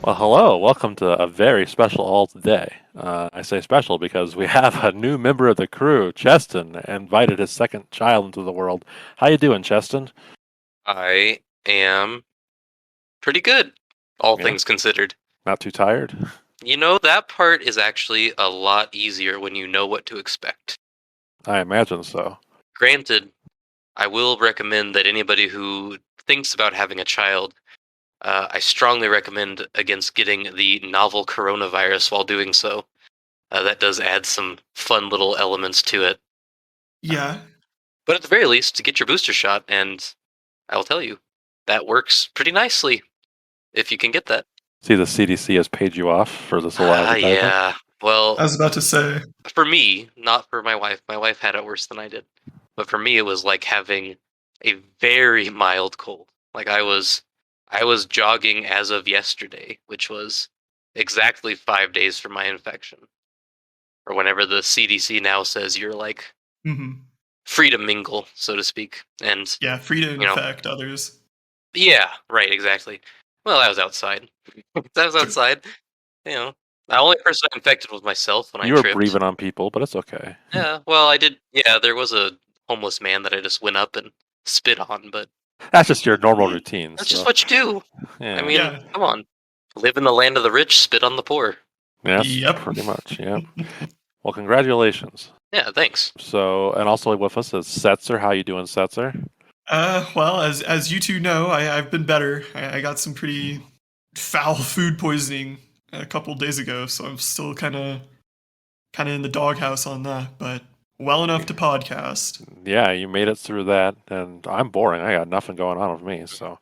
Well, hello. Welcome to a very special all today. I say special because we have a new member of the crew, Cheston, invited his second child into the world. How you doing, Cheston? I am pretty good, all Yeah, things considered. not too tired? That part is actually a lot easier when you know what to expect. I imagine so. Granted, I will recommend that anybody who thinks about having a child, I strongly recommend against getting the novel coronavirus while doing so. That does add some fun little elements to it. Yeah. But at the very least, to get your booster shot, and I'll tell you, that works pretty nicely if you can get that. See, the CDC has paid you off for this little advertisement. Yeah. I Well, was about to say, for me, not for my wife. My wife had it worse than I did. But for me it was like having a very mild cold. Like I was jogging as of yesterday, which was exactly 5 days from my infection. Or whenever the CDC now says you're like hmm free to mingle, so to speak. And yeah, free to you know, infect others. yeah, right, exactly. Well, I was outside. I was True. outside, you know. The only person I infected was myself when I You were tripped. breathing on people, but it's okay. Yeah, well, I did. Yeah, there was a homeless man that I just went up and spit on, but That's just your normal routine, that's just so what you do. I yeah. mean, Yeah. come on. Live in the land of the rich, spit on the poor. Yes, Yep. pretty much, yep. Well, congratulations. Yeah, thanks. So, and also with us is Setzer. How you doing, Setzer? Well, as you two know, I've been better. I got some pretty foul food poisoning a couple days ago, so I'm still kind of in the doghouse on that, but well enough to podcast. Yeah, you made it through that, and I'm boring. I got nothing going on with me, so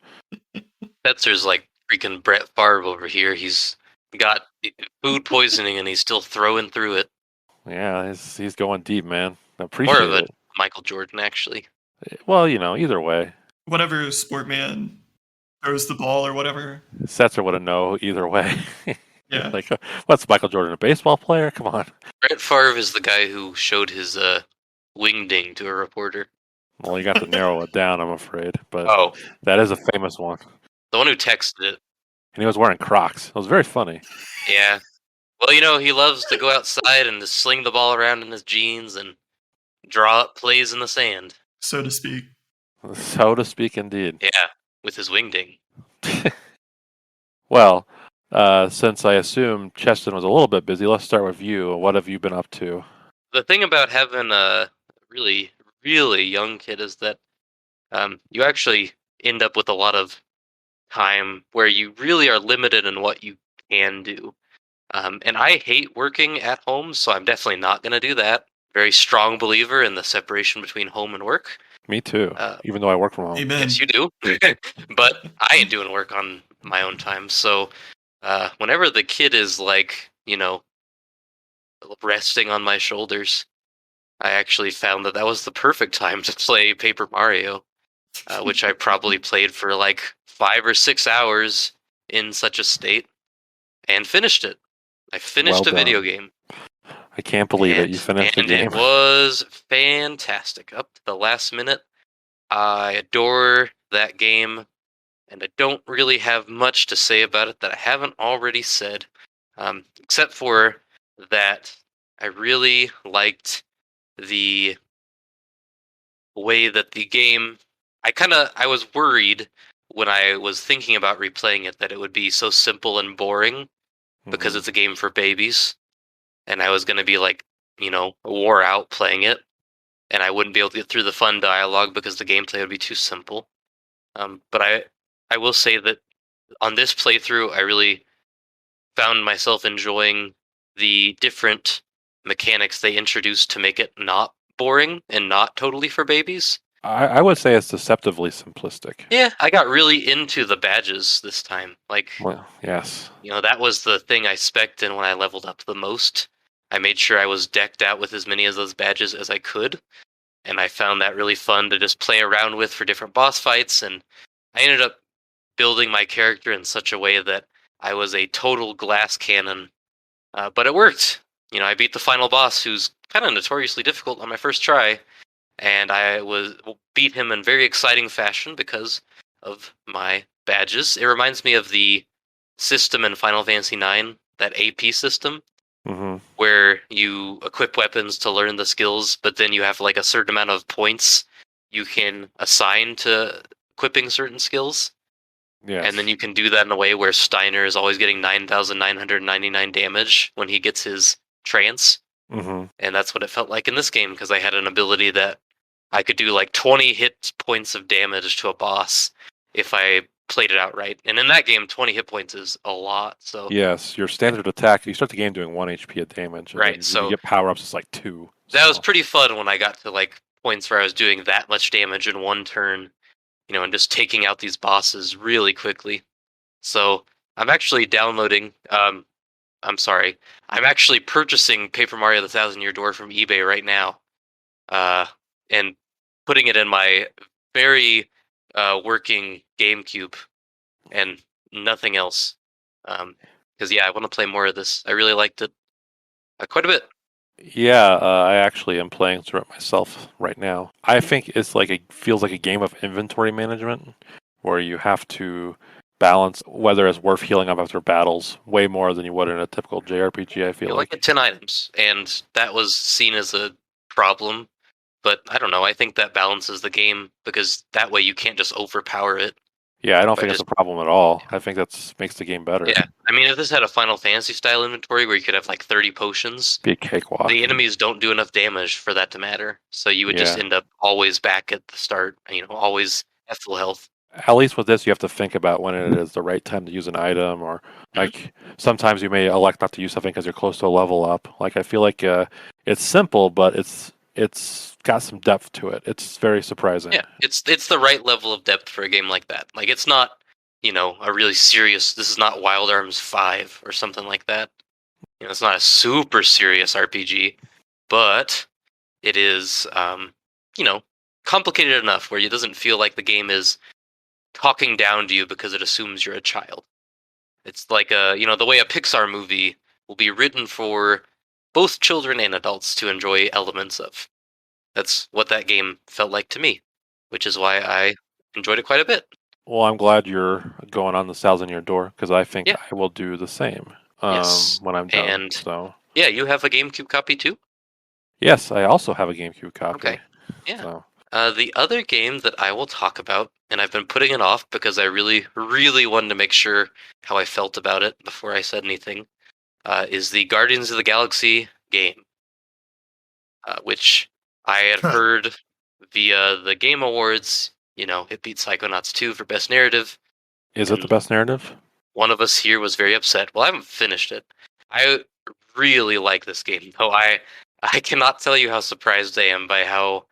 Setzer's like freaking Brett Favre over here. He's got food poisoning and he's still throwing through it. yeah, he's going deep, man. I More of appreciate a it. Michael Jordan, actually. Well, either way, Whatever sport man throws the ball or whatever. Setzer would have know either way. Yeah. Like, what's Michael Jordan, a baseball player? Come on. Brett Favre is the guy who showed his wingding to a reporter. Well, you got to narrow it down, I'm afraid, but Oh, that is a famous one. the one who texted it. And he was wearing Crocs. It was very funny. Yeah. Well, he loves to go outside and just sling the ball around in his jeans and draw up plays in the sand. So to speak. So to speak, indeed. Yeah, with his wingding. Well, since I assume Cheston was a little bit busy, let's start with you. What have you been up to? The thing about having a really, really young kid is that you actually end up with a lot of time where you really are limited in what you can do. And I hate working at home, so I'm definitely not going to do that. Very strong believer in the separation between home and work. Me too, Uh, even though I work from home. Amen. Yes, you do. But I ain't doing work on my own time. So whenever the kid is like, resting on my shoulders, I actually found that was the perfect time to play Paper Mario, which I probably played for like 5 or 6 hours in such a state and finished it. I Well finished a video done. game. I can't believe it. And, You finished the and it game. was fantastic. Up to the last minute, I adore that game, and I don't really have much to say about it that I haven't already said, except for that I really liked the way that the game. I was worried when I was thinking about replaying it that it would be so simple and boring because Mhm. it's a game for babies, and I was going to be like, wore out playing it, and I wouldn't be able to get through the fun dialogue because the gameplay would be too simple. But I will say that on this playthrough, I really found myself enjoying the different mechanics they introduced to make it not boring and not totally for babies. I would say it's deceptively simplistic. Yeah, I got really into the badges this time. Like, Well, yes. that was the thing I spec'd in when I leveled up the most. I made sure I was decked out with as many of those badges as I could, and I found that really fun to just play around with for different boss fights, and I ended up building my character in such a way that I was a total glass cannon. But it worked. I beat the final boss, who's kind of notoriously difficult on my first try, and I was beat him in very exciting fashion because of my badges. It reminds me of the system in Final Fantasy IX, that AP system, Hmm. where you equip weapons to learn the skills, but then you have like a certain amount of points you can assign to equipping certain skills. And then Yes. you can do that in a way where Steiner is always getting 9,999 damage when he gets his trance. Hmm. And that's what it felt like in this game, because I had an ability that I could do like 20 hit points of damage to a boss if I played it out right. And in that game, 20 hit points is a lot. So Yes, your standard attack, you start the game doing 1 HP of damage, and right, then when you so get power ups, it's like 2. that was So pretty fun when I got to like points where I was doing that much damage in one turn, and just taking out these bosses really quickly. So I'm actually downloading. I'm sorry. I'm actually purchasing Paper Mario: The Thousand Year Door from eBay right now, and putting it in my very working GameCube and nothing else. Because yeah, I want to play more of this. I really liked it quite a bit. yeah, I actually am playing through it myself right now. I think it's like feels like a game of inventory management, where you have to balance whether it's worth healing up after battles way more than you would in a typical JRPG. I feel You only like. get 10 items, and that was seen as a problem. But I don't know. I think that balances the game because that way you can't just overpower it Yeah, I don't by think that's just a problem at all. I think that's makes the game better. yeah. I mean, if this had a Final Fantasy style inventory where you could have like 30 potions, Be a cakewalk. the enemies don't do enough damage for that to matter. So you would just Yeah. end up always back at the start, always at full health. At least with this, you have to think about when it is the right time to use an item, or Mhm. like sometimes you may elect not to use something because you're close to a level up. Like I feel like it's simple, but it's got some depth to it. It's very surprising. Yeah, it's the right level of depth for a game like that. Like it's not, a really serious. This is not Wild Arms 5 or something like that. It's not a super serious RPG, but it is, you know, complicated enough where it doesn't feel like the game is talking down to you because it assumes you're a child. It's like the way a Pixar movie will be written for both children and adults to enjoy elements of. That's what that game felt like to me, which is why I enjoyed it quite a bit. Well, I'm glad you're going on the Thousand Year Door because I think Yeah, I will do the same yes. when I'm done. And So yeah, you have a GameCube copy too? yes, I also have a GameCube copy. Okay. Yeah. So The other game that I will talk about, and I've been putting it off because I really, really wanted to make sure how I felt about it before I said anything, is the Guardians of the Galaxy game, which I had heard via the Game Awards. It beat Psychonauts 2 for Best Narrative, is it the and best narrative? one of us here was very upset. Well, I haven't finished it. I really like this game, though. I cannot tell you how surprised I am by how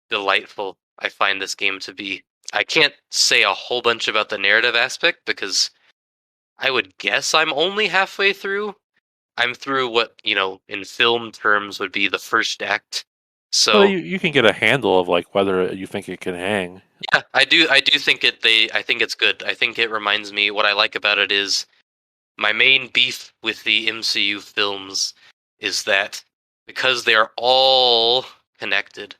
delightful I find this game to be. I can't say a whole bunch about the narrative aspect because I would guess I'm only halfway through. I'm through what, in film terms would be the first act. Well, So, you can get a handle of like whether you think it can hang. yeah, I do think I think it's good. I think it reminds me what I like about it is my main beef with the MCU films is that because they are all connected,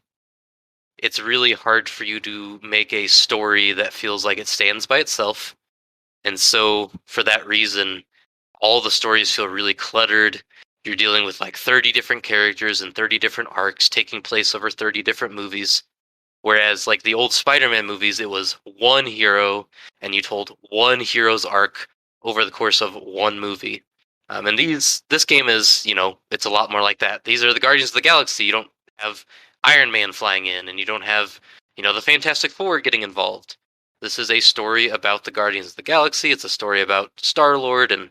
it's really hard for you to make a story that feels like it stands by itself. And so, for that reason, all the stories feel really cluttered. You're dealing with like 30 different characters and 30 different arcs taking place over 30 different movies. Whereas, like the old Spider Man movies, it was one hero and you told one hero's arc over the course of one movie. And this game is, it's a lot more like that. These are the Guardians of the Galaxy. You don't have Iron Man flying in, and you don't have, the Fantastic Four getting involved. This is a story about the Guardians of the Galaxy. It's a story about Star Lord and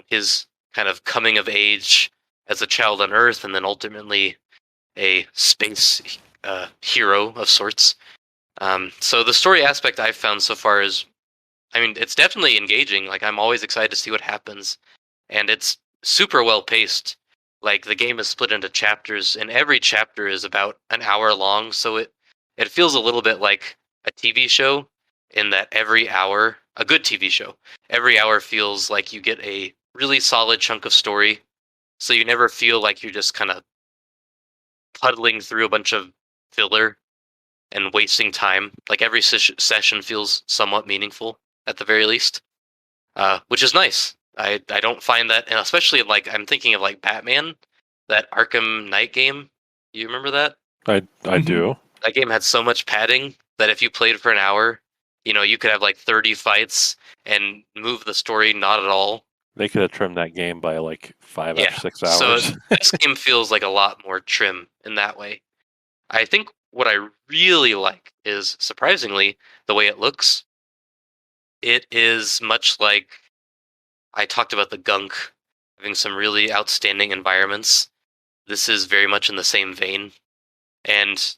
his kind of coming of age as a child on Earth, and then ultimately a space hero of sorts. So the story aspect I've found so far is, I mean, it's definitely engaging. Like I'm always excited to see what happens, and it's super well paced. Like the game is split into chapters, and every chapter is about an hour long. So it feels a little bit like a TV show in that every hour, a good TV show, every hour feels like you get a really solid chunk of story. So you never feel like you're just kind of puddling through a bunch of filler and wasting time. Like every session feels somewhat meaningful at the very least. which is nice. I don't find that, and especially like I'm thinking of like Batman, that Arkham Knight game. You remember that? I do. That game had so much padding that if you played for an hour, you could have like 30 fights and move the story not at all. They could have trimmed that game by like 5 Yeah. or 6 So hours. this game feels like a lot more trim in that way. I think what I really like is, surprisingly, the way it looks. It is much like I talked about the Gunk having some really outstanding environments. This is very much in the same vein. And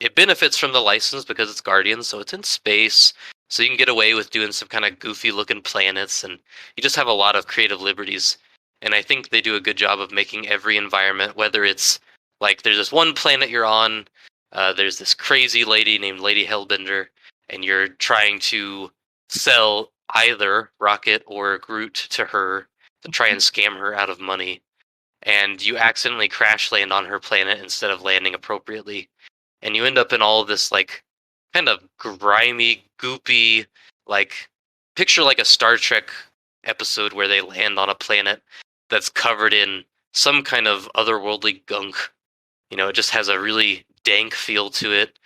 it benefits from the license because it's Guardian, so it's in space. So you can get away with doing some kind of goofy looking planets, and you just have a lot of creative liberties. And I think they do a good job of making every environment, whether it's like there's this one planet you're on, there's this crazy lady named Lady Hellbender, and you're trying to sell either Rocket or Groot to her to try and scam her out of money. And you accidentally crash land on her planet instead of landing appropriately. And you end up in all of this like kind of grimy, goopy, like picture like a Star Trek episode where they land on a planet that's covered in some kind of otherworldly gunk. It just has a really dank feel to it.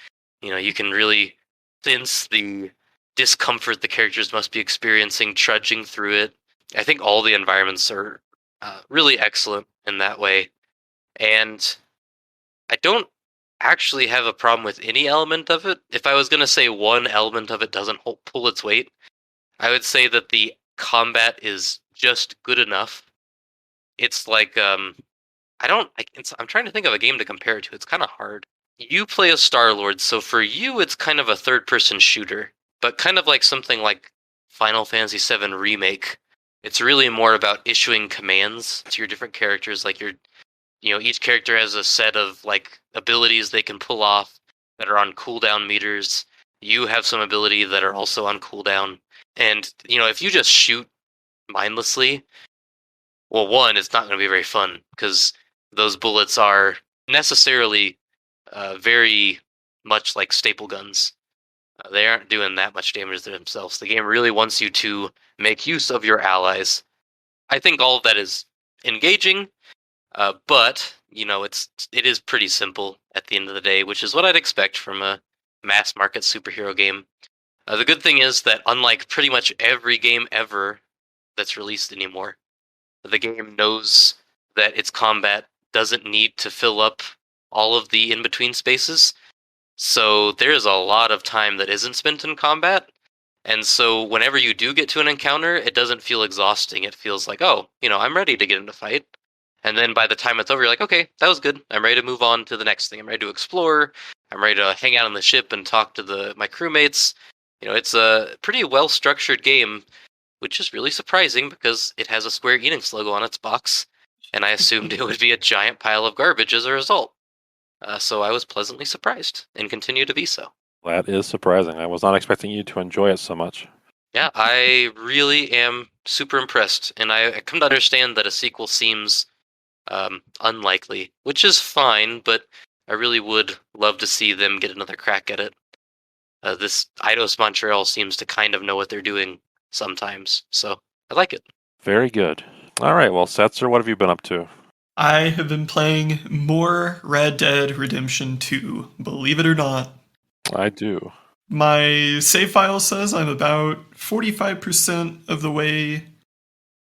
You can really sense the discomfort the characters must be experiencing trudging through it. I think all the environments are really excellent in that way. And I don't actually have a problem with any element of it. If I was going to say one element of it doesn't pull its weight, I would say that the combat is just good enough. It's like I'm trying to think of a game to compare it to. It's kind of hard. You play a Star-Lord, so for you it's kind of a third-person shooter, but kind of like something like Final Fantasy VII Remake. It's really more about issuing commands to your different characters, like each character has a set of like abilities they can pull off that are on cooldown meters. You have some ability that are also on cooldown. And if you just shoot mindlessly, well, one, it's not going to be very fun because those bullets are necessarily very much like staple guns. They aren't doing that much damage to themselves. The game really wants you to make use of your allies. I think all of that is engaging, but it is pretty simple at the end of the day, which is what I'd expect from a mass market superhero game. The good thing is that unlike pretty much every game ever that's released anymore, the game knows that its combat doesn't need to fill up all of the in-between spaces. So there's a lot of time that isn't spent in combat. And so whenever you do get to an encounter, it doesn't feel exhausting. It feels like, oh, I'm ready to get into fight. And then by the time it's over, you're like, okay, that was good. I'm ready to move on to the next thing. I'm ready to explore. I'm ready to hang out on the ship and talk to my crewmates. It's a pretty well-structured game, which is really surprising because it has a Square Enix logo on its box, and I assumed it would be a giant pile of garbage as a result. So I was pleasantly surprised, and continue to be so. That is surprising. I was not expecting you to enjoy it so much. Yeah, I really am super impressed, and I come to understand that a sequel seems unlikely, which is fine, but I really would love to see them get another crack at it. This Eidos Montreal seems to kind of know what they're doing sometimes, so I like it. Very good. All right, well, Setzer, what have you been up to? I have been playing more Red Dead Redemption 2, believe it or not. I do. My save file says I'm about 45% of the way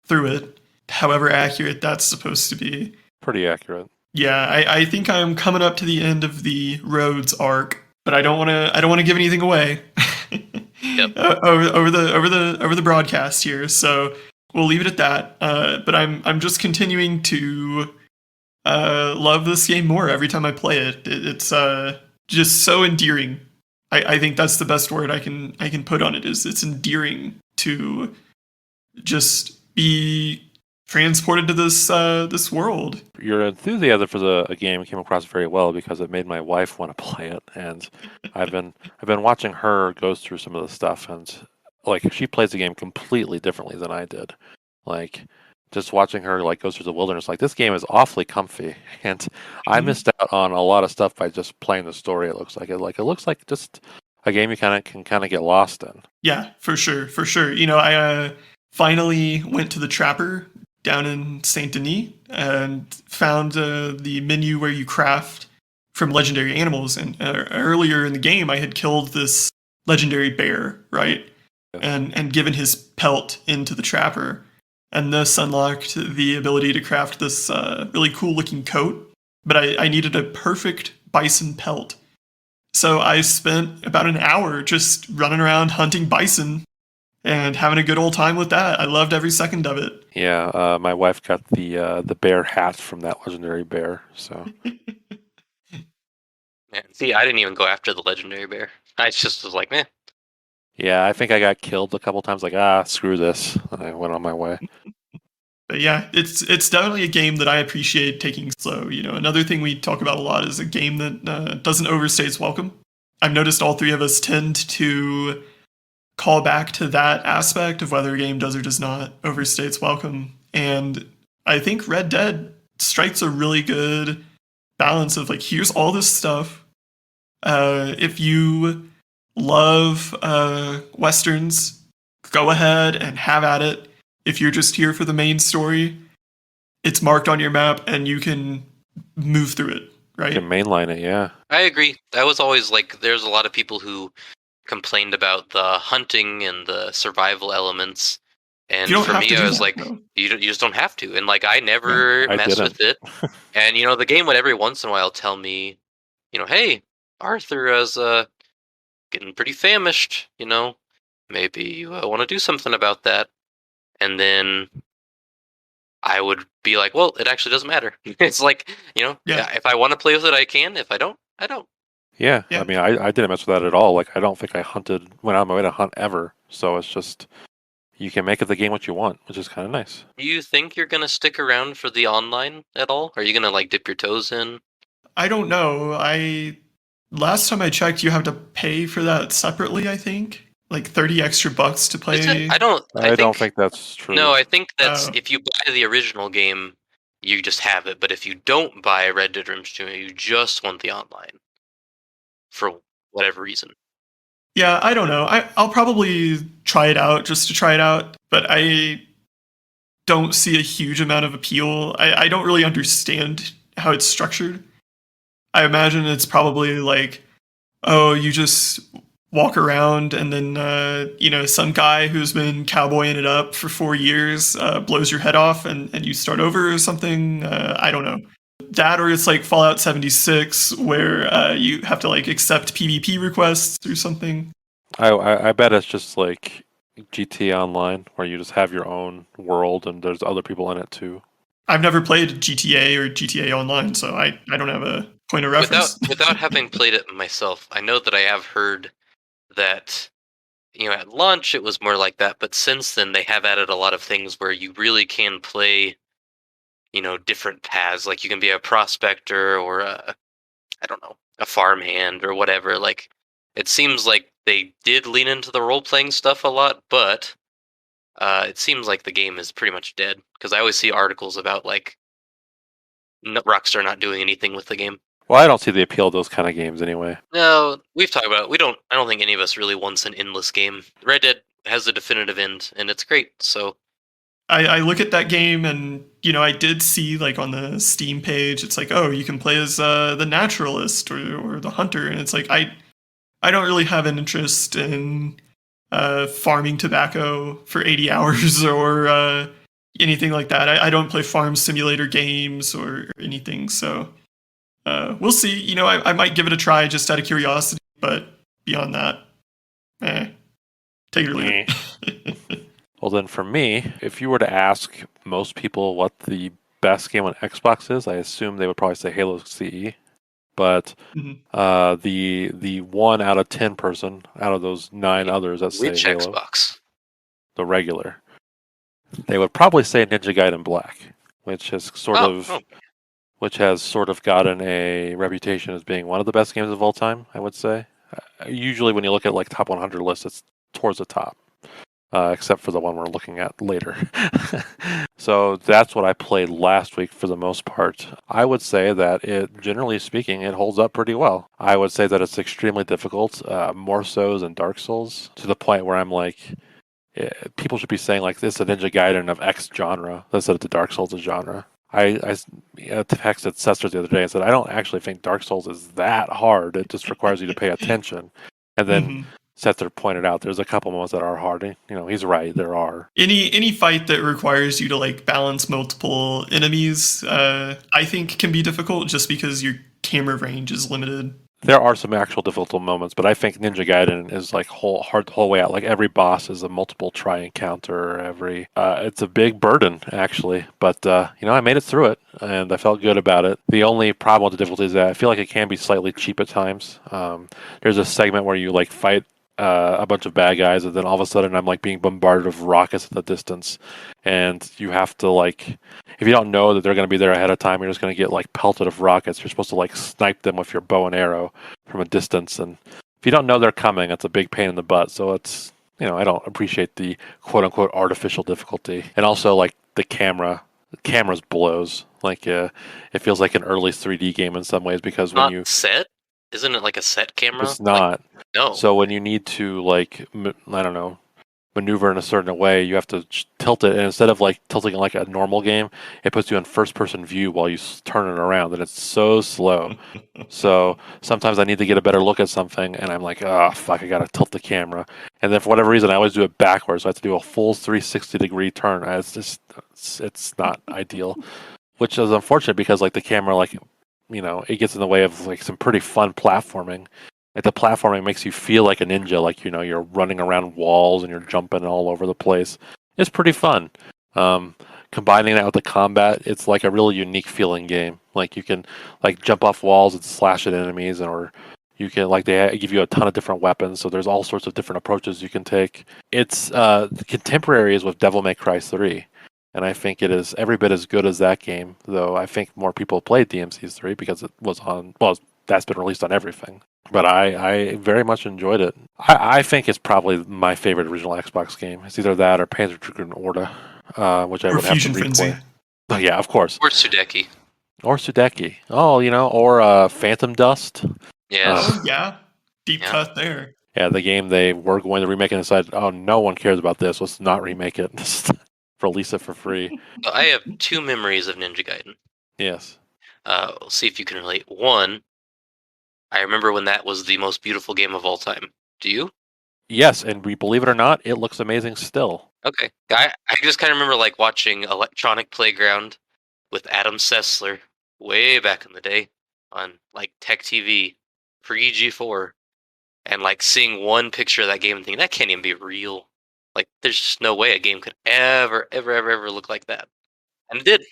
through it, however accurate that's supposed to be. Pretty accurate. Yeah, I think I'm coming up to the end of the Rhodes arc, but I don't want to give anything away. Yep. over the broadcast here, so we'll leave it at that. But I'm just continuing to love this game more every time I play it. It's just so endearing. I think that's the best word I can put on it. Is it's endearing to just be transported to this world. Your enthusiasm for the game came across very well because it made my wife want to play it, and I've been watching her go through some of the stuff, and like she plays the game completely differently than I did. Like just watching her like go through the wilderness, like this game is awfully comfy, and I missed out on a lot of stuff by just playing the story. It looks like just a game you can get lost in. Yeah, for sure. finally went to the Trapper down in Saint Denis and found the menu where you craft from legendary animals. And earlier in the game, I had killed this legendary bear, right? Yes. And given his pelt into the Trapper. And this unlocked the ability to craft this really cool looking coat. But I needed a perfect bison pelt. So I spent about an hour just running around hunting bison and having a good old time with that. I loved every second of it. Yeah, my wife got the bear hat from that legendary bear. So Man, see, I didn't even go after the legendary bear. I just was like, meh. yeah, I think I got killed a couple times. Like, screw this. I went on my way. But yeah, it's definitely a game that I appreciate taking slow. You know, another thing we talk about a lot is a game that doesn't overstay its welcome. I've noticed all three of us tend to call back to that aspect of whether a game does or does not overstay its welcome. And I think Red Dead strikes a really good balance of like, here's all this stuff. If you love Westerns, go ahead and have at it. If you're just here for the main story, it's marked on your map and you can move through it, right? You can mainline it, yeah. I agree. I was always like, there's a lot of people who complained about the hunting and the survival elements. And for me, I was like, you just don't have to. And like, I never mess with it. And, you know, the game would every once in a while tell me, you know, hey, Arthur is getting pretty famished, you know, maybe you want to do something about that. And then I would be like, well, it actually doesn't matter. It's like, you know, if I want to play with it, I can. If I don't, I don't. Yeah. I mean, I didn't mess with that at all. Like, I don't think I went out of my way to hunt ever. So it's just, you can make it the game what you want, which is kind of nice. Do you think you're going to stick around for the online at all? Are you going to like dip your toes in? I don't know. Last time I checked, you have to pay for that separately, I think. Like 30 extra bucks to play. I don't think that's true. No, I think that's if you buy the original game, you just have it. But if you don't buy Red Dead Redemption 2, you just want the online for whatever reason. Yeah, I don't know. I'll probably try it out just to try it out, but I don't see a huge amount of appeal. I don't really understand how it's structured. I imagine it's probably like, oh, you just walk around and then, you know, some guy who's been cowboying it up for 4 years blows your head off and you start over or something. I don't know. That, or it's like Fallout 76 where you have to like accept PvP requests or something. I bet it's just like GTA Online where you just have your own world and there's other people in it too. I've never played GTA or GTA Online, so I don't have a point of reference. Without having played it myself, I know that I have heard that, you know, at launch it was more like that, but since then they have added a lot of things where you really can play, you know, different paths. Like you can be a prospector or a farmhand or whatever. Like it seems like they did lean into the role-playing stuff a lot, but it seems like the game is pretty much dead because I always see articles about like Rockstar not doing anything with the game. Well, I don't see the appeal of those kind of games anyway. No, we've talked about it. I don't think any of us really wants an endless game. Red Dead has a definitive end, and it's great. So I look at that game, and you know, I did see like on the Steam page, it's like, oh, you can play as the naturalist or the hunter, and it's like I don't really have an interest in farming tobacco for 80 hours or anything like that. I don't play farm simulator games or anything, so. We'll see. You know, I might give it a try just out of curiosity, but beyond that, take it or leave it. Well, then for me, if you were to ask most people what the best game on Xbox is, I assume they would probably say Halo CE. But the 1 out of 10 person out of those 9 others that say Halo, Xbox? The regular, they would probably say Ninja Gaiden Black, which is which has sort of gotten a reputation as being one of the best games of all time, I would say. Usually when you look at like top 100 lists, it's towards the top, except for the one we're looking at later. So that's what I played last week for the most part. I would say that generally speaking, it holds up pretty well. I would say that it's extremely difficult, more so than Dark Souls, to the point where I'm like, people should be saying like this is a Ninja Gaiden of X genre instead of the Dark Souls genre. I texted Setzer the other day and said I don't actually think Dark Souls is that hard. It just requires you to pay attention. And then Mhm. Setzer pointed out there's a couple moments that are hard. He's right. There are. Any fight that requires you to like balance multiple enemies, I think can be difficult just because your camera range is limited. There are some actual difficult moments, but I think Ninja Gaiden is like hard the whole way out. Like every boss is a multiple try encounter. It's a big burden actually, but I made it through it and I felt good about it. The only problem with the difficulty is that I feel like it can be slightly cheap at times. There's a segment where you like fight a bunch of bad guys, and then all of a sudden I'm like being bombarded with rockets at the distance, and you have to like, if you don't know that they're going to be there ahead of time, you're just going to get like pelted of rockets. You're supposed to like snipe them with your bow and arrow from a distance, and if you don't know they're coming, it's a big pain in the butt. So it's I don't appreciate the quote unquote artificial difficulty, and also like the camera's blows. Like it feels like an early 3D game in some ways because when you set, isn't it like a set camera? it's not. Like, no. So when you need to like I don't know, maneuver in a certain way, you have to tilt it, and instead of like tilting it like a normal game, it puts you in first person view while you turn it around, and it's so slow. So sometimes I need to get a better look at something, and I'm like, oh fuck, I gotta tilt the camera, and then for whatever reason I always do it backwards, so I have to do a full 360-degree turn. It's not ideal, which is unfortunate because like the camera like it gets in the way of like some pretty fun platforming. Like the platforming makes you feel like a ninja, like you're running around walls and you're jumping all over the place. It's pretty fun. Combining that with the combat, it's like a really unique feeling game. Like you can like jump off walls and slash at enemies, or you can like they give you a ton of different weapons. So there's all sorts of different approaches you can take. It's contemporary is with Devil May Cry 3. And I think it is every bit as good as that game, though I think more people played DMC 3 because it was that's been released on everything. But I very much enjoyed it. I think it's probably my favorite original Xbox game. It's either that or Panzer Dragoon Orta, which I Or would have to Fusion replay. Frenzy. Oh, yeah, of course. Or Sudeki. Or Sudeki. Oh, or Phantom Dust. Yes. Oh yeah, deep Yeah. cut there. Yeah, the game they were going to remake and decided, oh, no one cares about this. Let's not remake it. Release it for free. I have two memories of Ninja Gaiden. Yes. We'll see if you can relate. One, I remember when that was the most beautiful game of all time. Do you? Yes, and we believe it or not, it looks amazing still. Okay. I just kind of remember like watching Electronic Playground with Adam Sessler way back in the day on like Tech TV, pre G4, and like seeing one picture of that game and thinking that can't even be real. Like there's just no way a game could ever look like that. And it did.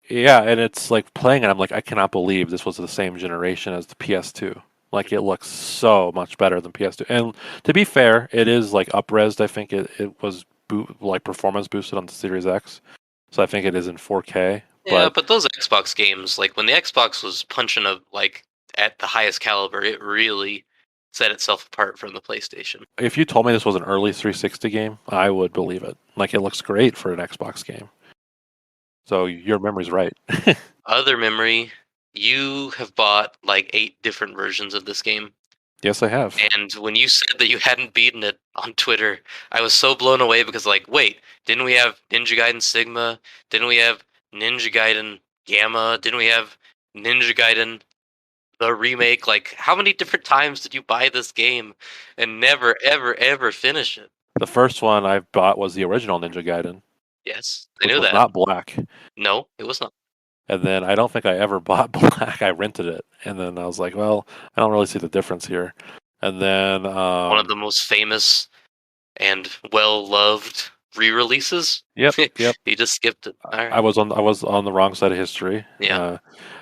Yeah, and it's like playing it, I'm like, I cannot believe this was the same generation as the PS2. Like it looks so much better than PS2. And to be fair, it is like up-resed. I think it was like performance boosted on the Series X. So I think it is in 4K. Yeah, but those Xbox games, like when the Xbox was punching like at the highest caliber, it really set itself apart from the PlayStation. If you told me this was an early 360 game, I would believe it. Like it looks great for an Xbox game. So your memory's right. Other memory, you have bought like 8 different versions of this game. Yes, I have. And when you said that you hadn't beaten it on Twitter, I was so blown away because like, wait, didn't we have Ninja Gaiden Sigma? Didn't we have Ninja Gaiden Gamma? Didn't we have Ninja Gaiden the remake? Like, how many different times did you buy this game and never, ever finish it? The first one I bought was the original Ninja Gaiden. Yes, I Which knew was that. not black. No, it was not. And then I don't think I ever bought black. I rented it. And then I was like, well, I don't really see the difference here. And then One of the most famous and well-loved re-releases. Yep. He just skipped it. All right. I was on the wrong side of history. Yeah.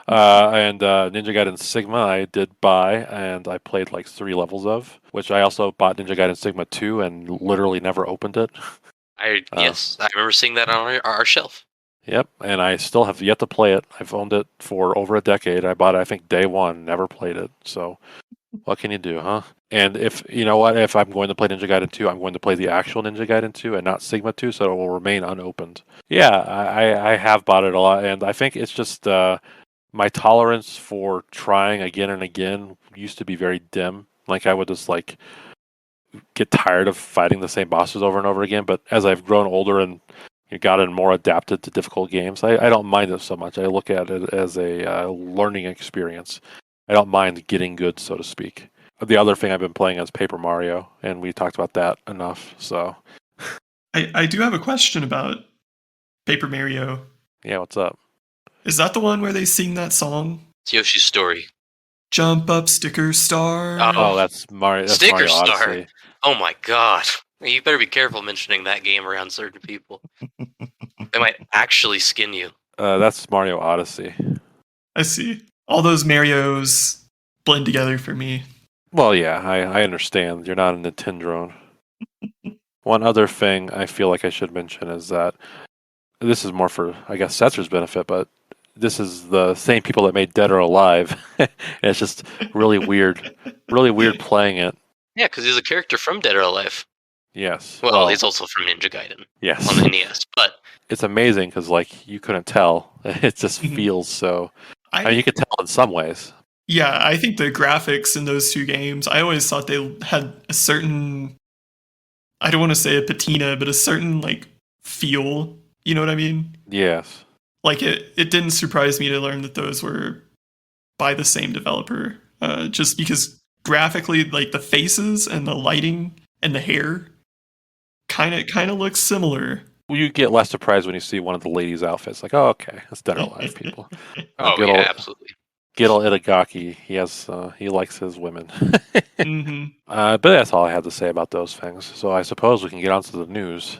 And Ninja Gaiden Sigma I did buy, and I played like 3 levels of, which I also bought Ninja Gaiden Sigma 2 and literally never opened it. Yes, I remember seeing that on our shelf. Yep, and I still have yet to play it. I've owned it for over a decade. I bought it, I think, day one, never played it. So what can you do, huh? And if I'm going to play Ninja Gaiden 2, I'm going to play the actual Ninja Gaiden 2 and not Sigma 2, so it will remain unopened. Yeah, I have bought it a lot, and I think it's just my tolerance for trying again and again used to be very dim. Like I would just like get tired of fighting the same bosses over and over again. But as I've grown older and gotten more adapted to difficult games, I don't mind it so much. I look at it as a learning experience. I don't mind getting good, so to speak. The other thing I've been playing is Paper Mario, and we talked about that enough. So I do have a question about Paper Mario. yeah, what's up? Is that the one where they sing that song? It's Yoshi's Story. Jump up, sticker star. Oh, that's Mario. That's Sticker Mario Star. Odyssey. Oh my god. You better be careful mentioning that game around certain people. They might actually skin you. That's Mario Odyssey. I see. All those Marios blend together for me. Well, yeah, I understand. You're not a Nintendo. One other thing I feel like I should mention is that this is more for, I guess, Setzer's benefit, but this is the same people that made Dead or Alive. And it's just really weird playing it. Yeah, because he's a character from Dead or Alive. Yes. Well, he's also from Ninja Gaiden yes. on the NES, but it's amazing because like you couldn't tell. It just feels so. I mean, you could tell in some ways. Yeah, I think the graphics in those two games, I always thought they had a certain, I don't want to say a patina, but a certain like feel. You know what I mean? Yes. Like it didn't surprise me to learn that those were by the same developer. Just because graphically, like the faces and the lighting and the hair kind of looks similar. Well, you get less surprised when you see one of the ladies' outfits. Like, oh, okay, that's Dead or Alive people. Absolutely. Gil Itagaki, he likes his women. But that's all I had to say about those things. So I suppose we can get on to the news.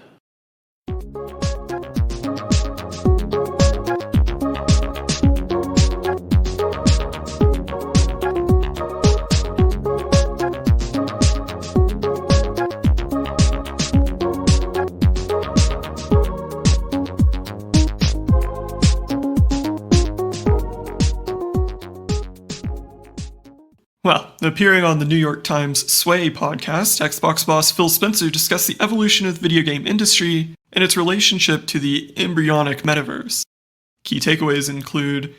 Well, appearing on the New York Times Sway podcast, Xbox boss Phil Spencer discussed the evolution of the video game industry and its relationship to the embryonic metaverse. Key takeaways include,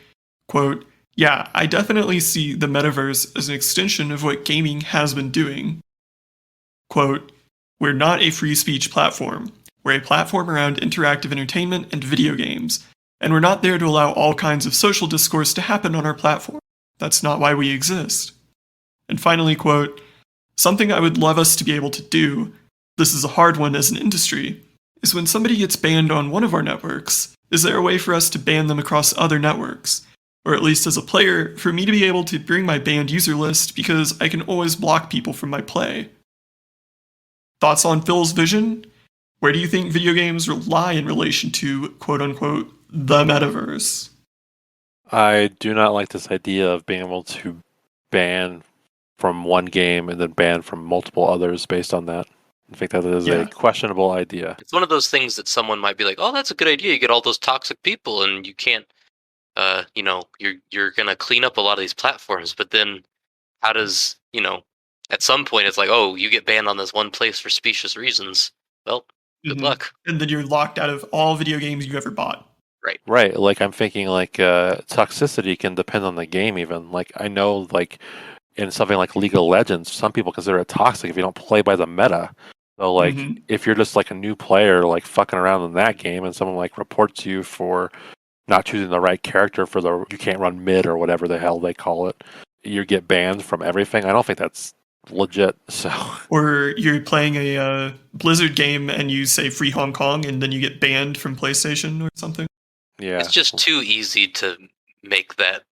quote, "Yeah, I definitely see the metaverse as an extension of what gaming has been doing." Quote, "We're not a free speech platform. We're a platform around interactive entertainment and video games, and we're not there to allow all kinds of social discourse to happen on our platform. That's not why we exist." And finally, quote, "Something I would love us to be able to do, this is a hard one as an industry, is when somebody gets banned on one of our networks, is there a way for us to ban them across other networks? Or at least as a player, for me to be able to bring my banned user list because I can always block people from my play." Thoughts on Phil's vision? Where do you think video games lie in relation to, quote unquote, the metaverse? I do not like this idea of being able to ban from one game and then ban from multiple others based on that. I think that is a questionable idea. It's one of those things that someone might be like, "Oh, that's a good idea. You get all those toxic people, and you can't, you're gonna clean up a lot of these platforms." But then, how does at some point it's like, "Oh, you get banned on this one place for specious reasons." Well, good luck. And then you're locked out of all video games you ever bought. Right. Like I'm thinking like toxicity can depend on the game even. Like I know like in something like League of Legends, some people consider it toxic if you don't play by the meta. So like if you're just like a new player like fucking around in that game and someone like reports you for not choosing the right character for you can't run mid or whatever the hell they call it, you get banned from everything. I don't think that's legit. So or you're playing a Blizzard game and you say Free Hong Kong and then you get banned from PlayStation or something. Yeah, it's just too easy to make that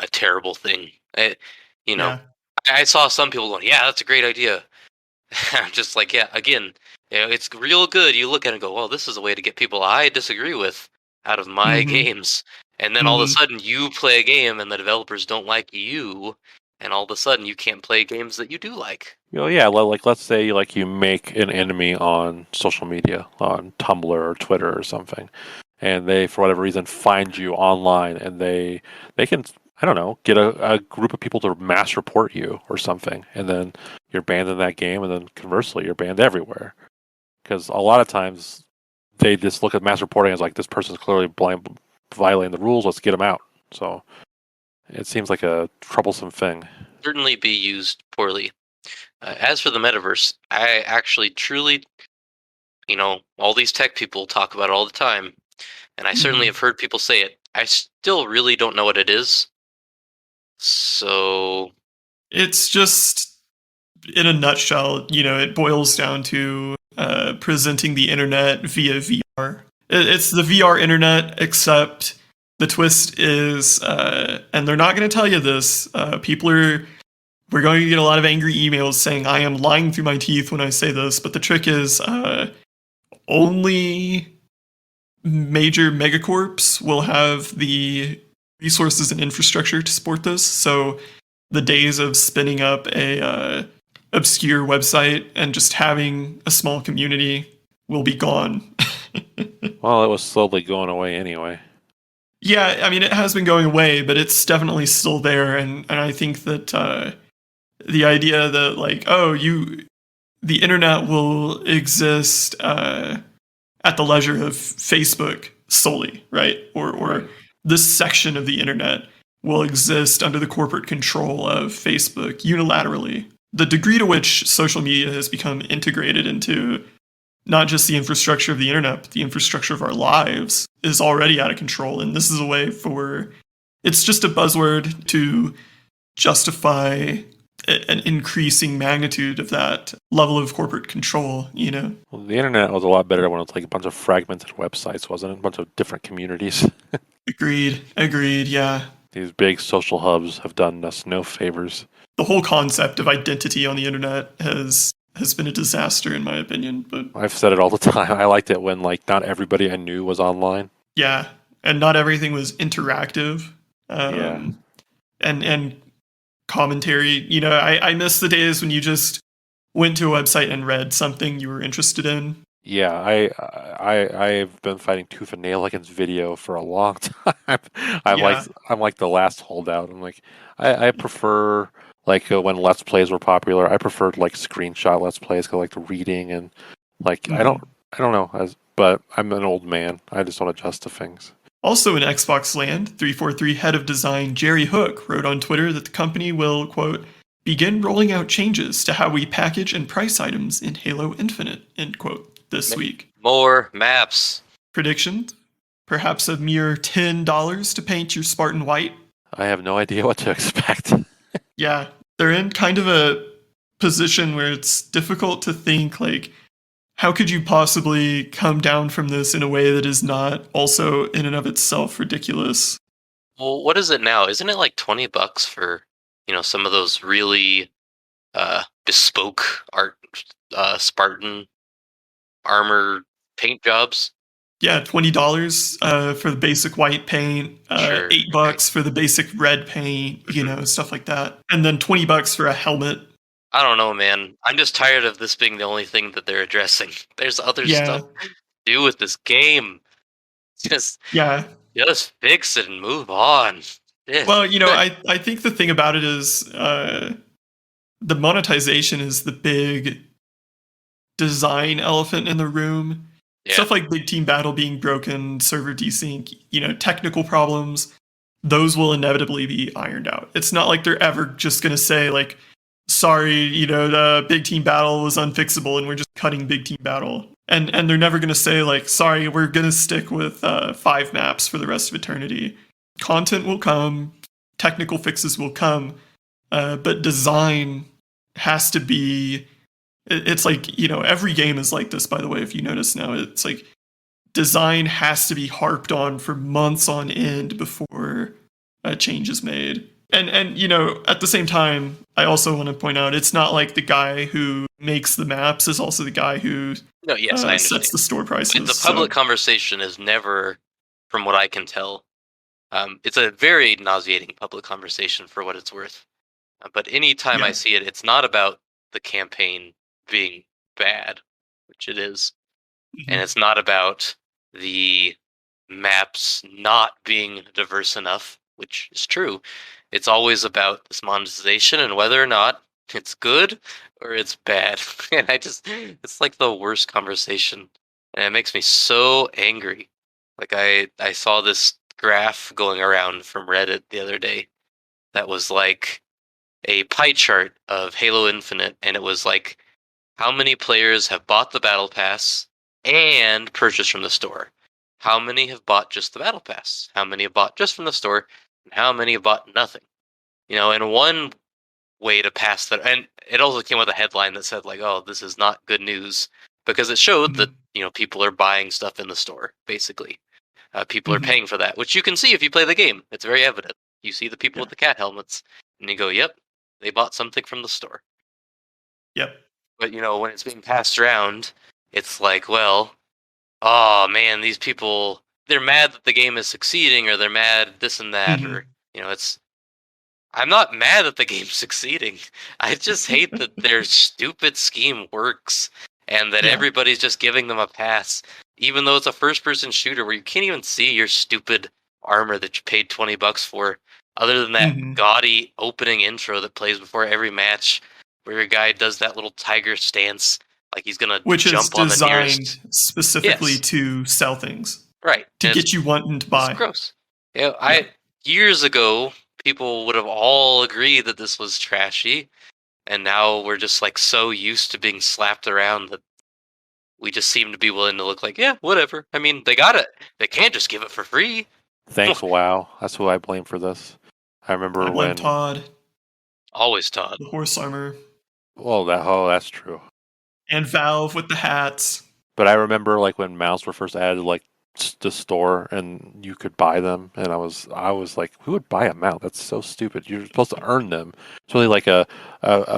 a terrible thing. I saw some people going, "Yeah, that's a great idea." I'm just like, yeah, again, it's real good. You look at it and go, "Well, this is a way to get people I disagree with out of my games." And then all of a sudden you play a game and the developers don't like you, and all of a sudden you can't play games that you do like. Well, yeah, like let's say like you make an enemy on social media, on Tumblr or Twitter or something, and they, for whatever reason, find you online, and they can, I don't know, get a group of people to mass report you or something, and then you're banned in that game, and then conversely, you're banned everywhere. Because a lot of times, they just look at mass reporting as like, this person's clearly violating the rules, let's get them out. So it seems like a troublesome thing. Certainly be used poorly. As for the metaverse, I actually truly, all these tech people talk about it all the time, and I certainly have heard people say it. I still really don't know what it is. So It's just, in a nutshell, it boils down to presenting the internet via VR. It's the VR internet, except the twist is, and they're not going to tell you this, we're going to get a lot of angry emails saying I am lying through my teeth when I say this, but the trick is only major megacorps will have the resources and infrastructure to support this. So the days of spinning up a obscure website and just having a small community will be gone. Well, it was slowly going away anyway. Yeah, I mean, it has been going away, but it's definitely still there. And I think that the idea that, like, the internet will exist at the leisure of Facebook solely, right? Or this section of the internet will exist under the corporate control of Facebook unilaterally. The degree to which social media has become integrated into not just the infrastructure of the internet, but the infrastructure of our lives is already out of control. And this is a way it's just a buzzword to justify an increasing magnitude of that level of corporate control, Well, the internet was a lot better when it was like a bunch of fragmented websites, wasn't it? A bunch of different communities. Agreed, yeah. These big social hubs have done us no favors. The whole concept of identity on the internet has been a disaster, in my opinion. But I've said it all the time. I liked it when not everybody I knew was online. Yeah, and not everything was interactive. Yeah. And commentary. I miss the days when you just went to a website and read something you were interested in. Yeah, I've been fighting tooth and nail against video for a long time. I'm like the last holdout. I'm like, I prefer when Let's Plays were popular. I preferred screenshot Let's Plays because I like the reading and I don't know, but I'm an old man. I just don't adjust to things. Also in Xbox land, 343 head of design Jerry Hook wrote on Twitter that the company will, quote, begin rolling out changes to how we package and price items in Halo Infinite, end quote, this week. More maps. Prediction? Perhaps a mere $10 to paint your Spartan white? I have no idea what to expect. Yeah, they're in kind of a position where it's difficult to think, how could you possibly come down from this in a way that is not also in and of itself ridiculous? Well, what is it now? Isn't it like $20 for, some of those really bespoke art Spartan armor paint jobs? Yeah, $20 for the basic white paint, Sure. $8 for the basic red paint, stuff like that. And then $20 for a helmet. I don't know, man. I'm just tired of this being the only thing that they're addressing. There's other stuff to do with this game. Just fix it and move on. Yeah. Well, I think the thing about it is the monetization is the big design elephant in the room. Yeah. Stuff like Big Team Battle being broken, server desync, technical problems, those will inevitably be ironed out. It's not like they're ever just going to say, sorry, the Big Team Battle was unfixable and we're just cutting Big Team Battle. And they're never going to say, sorry, we're going to stick with 5 maps for the rest of eternity. Content will come, technical fixes will come, but design has to be... It's every game is like this, by the way, if you notice now. It's design has to be harped on for months on end before a change is made. And at the same time, I also want to point out, it's not like the guy who makes the maps is also the guy who sets the store prices. But the public conversation is never, from what I can tell, it's a very nauseating public conversation for what it's worth. But anytime I see it, it's not about the campaign being bad, which it is. Mm-hmm. And it's not about the maps not being diverse enough, which is true. It's always about this monetization and whether or not it's good or it's bad. And it's like the worst conversation. And it makes me so angry. I saw this graph going around from Reddit the other day that was a pie chart of Halo Infinite, and it was like how many players have bought the Battle Pass and purchased from the store. How many have bought just the Battle Pass? How many have bought just from the store? And how many have bought nothing? And one way to pass that, and it also came with a headline that said like, "Oh, this is not good news," because it showed that people are buying stuff in the store. Basically, people are paying for that, which you can see if you play the game. It's very evident. You see the people with the cat helmets, and you go, "Yep, they bought something from the store." Yep. But when it's being passed around, it's like, well, oh man, these people, they're mad that the game is succeeding, or they're mad this and that, or it's. I'm not mad that the game's succeeding. I just hate that their stupid scheme works, and that everybody's just giving them a pass, even though it's a first-person shooter where you can't even see your stupid armor that you paid $20 for, other than that gaudy opening intro that plays before every match, where your guy does that little tiger stance, like he's gonna jump on the nearest. Which is designed specifically to sell things, right? To get you wanting to buy. It's gross. Years ago, people would have all agreed that this was trashy, and now we're just like so used to being slapped around that we just seem to be willing to look like, yeah, whatever. I mean, they got it. They can't just give it for free. Thanks, WoW. That's who I blame for this. I remember I blame Todd. Always Todd. The horse armor. Well, that's true. And Valve with the hats. But I remember like when mounts were first added, like the store, and you could buy them, and I was like, who would buy a mount? That's so stupid. You're supposed to earn them. It's really like a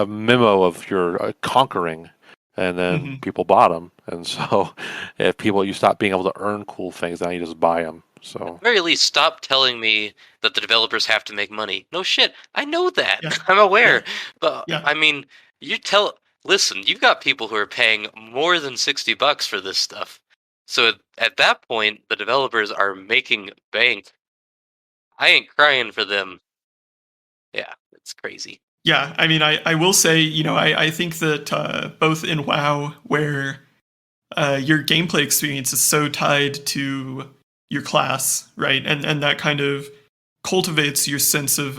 memo of your conquering, and then people bought them, and so if you stop being able to earn cool things, now you just buy them. So at the very least, stop telling me that the developers have to make money. No shit, I know that. Yeah. I'm aware, but Yeah. I mean, listen, you've got people who are paying more than $60 for this stuff. So at that point, the developers are making bank. I ain't crying for them. Yeah, it's crazy. Yeah, I mean, I will say, I think that both in WoW, where your gameplay experience is so tied to your class, right? And that kind of cultivates your sense of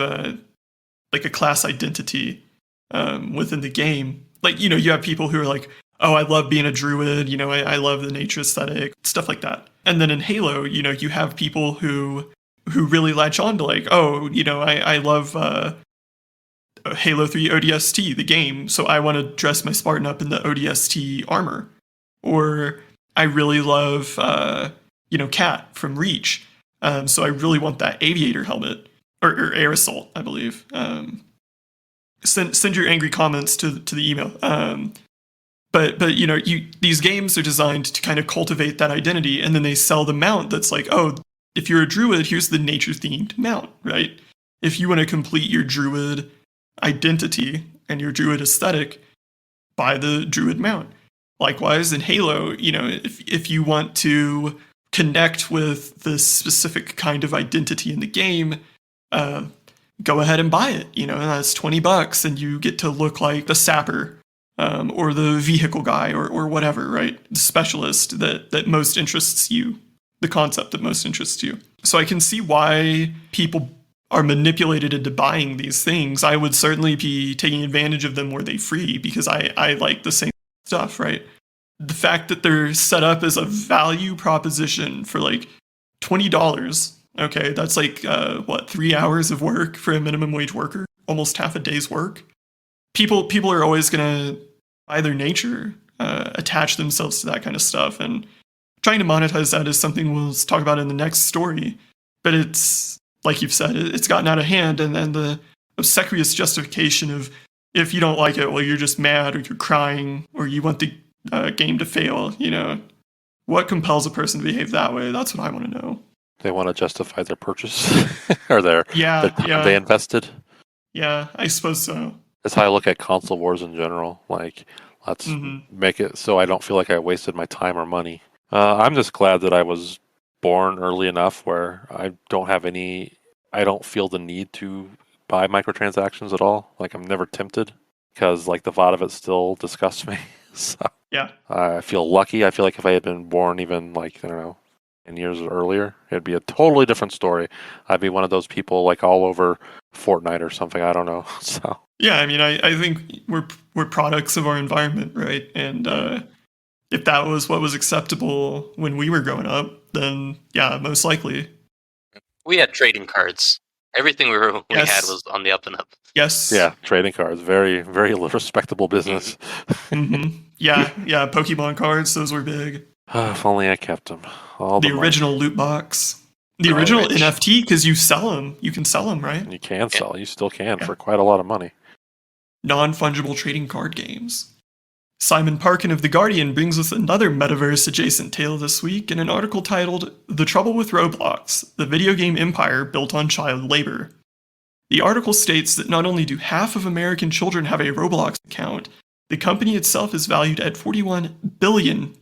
like a class identity within the game. Like, you have people who are like, oh, I love being a druid, I love the nature aesthetic, stuff like that. And then in Halo, you have people who really latch on to like, oh, I love Halo 3 ODST, the game, so I want to dress my Spartan up in the ODST armor. Or I really love, Cat from Reach, so I really want that aviator helmet, or air assault, I believe. Send your angry comments to the email. But these games are designed to kind of cultivate that identity, and then they sell the mount that's like, oh, if you're a druid, here's the nature-themed mount, right? If you want to complete your druid identity and your druid aesthetic, buy the druid mount. Likewise, in Halo, if you want to connect with the specific kind of identity in the game, go ahead and buy it. And that's $20, and you get to look like the sapper. Or the vehicle guy, or whatever, right? The specialist that most interests you, the concept that most interests you. So I can see why people are manipulated into buying these things. I would certainly be taking advantage of them were they free, because I like the same stuff, right? The fact that they're set up as a value proposition for like $20, okay, that's like, 3 hours of work for a minimum wage worker? Almost half a day's work? People are always going to, by their nature, attach themselves to that kind of stuff. And trying to monetize that is something we'll talk about in the next story. But it's, like you've said, it's gotten out of hand. And then the obsequious justification of, if you don't like it, well, you're just mad, or you're crying, or you want the game to fail. What compels a person to behave that way? That's what I want to know. They want to justify their purchase or their time they invested. Yeah, I suppose so. That's how I look at console wars in general. Like, let's make it so I don't feel like I wasted my time or money. I'm just glad that I was born early enough where I don't feel the need to buy microtransactions at all. Like, I'm never tempted, because like the thought of it still disgusts me. So yeah, I feel lucky. I feel like if I had been born even like, I don't know, 10 years earlier, it'd be a totally different story. I'd be one of those people like all over Fortnite or something. I don't know. So Yeah, I mean, I think we're products of our environment, right? And if that was what was acceptable when we were growing up, then yeah, most likely. We had trading cards. Everything we had Yes. was on the up and up. Yes. yeah, trading cards, very very respectable business. Yeah, yeah. Pokemon cards, those were big. If only I kept them. All The the money. original loot box, the Oh, original rich. NFT, because you sell them. You can sell them, right? You can Yeah. sell. You still can Yeah. for quite a lot of money. Non-fungible trading card games. Simon Parkin of The Guardian brings us another metaverse-adjacent tale this week in an article titled "The Trouble with Roblox: The Video Game Empire Built on Child Labor." The article states that not only do half of American children have a Roblox account, the company itself is valued at $41 billion.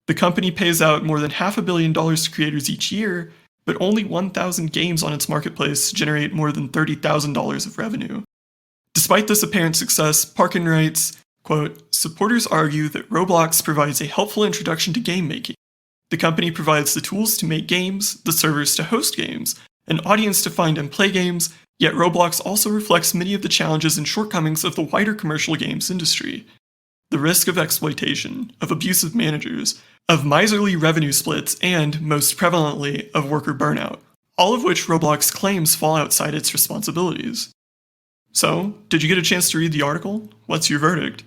The company pays out more than $500 million to creators each year, but only 1,000 games on its marketplace generate more than $30,000 of revenue. Despite this apparent success, Parkin writes, quote, "Supporters argue that Roblox provides a helpful introduction to game making. The company provides the tools to make games, the servers to host games, an audience to find and play games, yet Roblox also reflects many of the challenges and shortcomings of the wider commercial games industry. The risk of exploitation, of abusive managers, of miserly revenue splits, and, most prevalently, of worker burnout, all of which Roblox claims fall outside its responsibilities." So, did you get a chance to read the article? What's your verdict?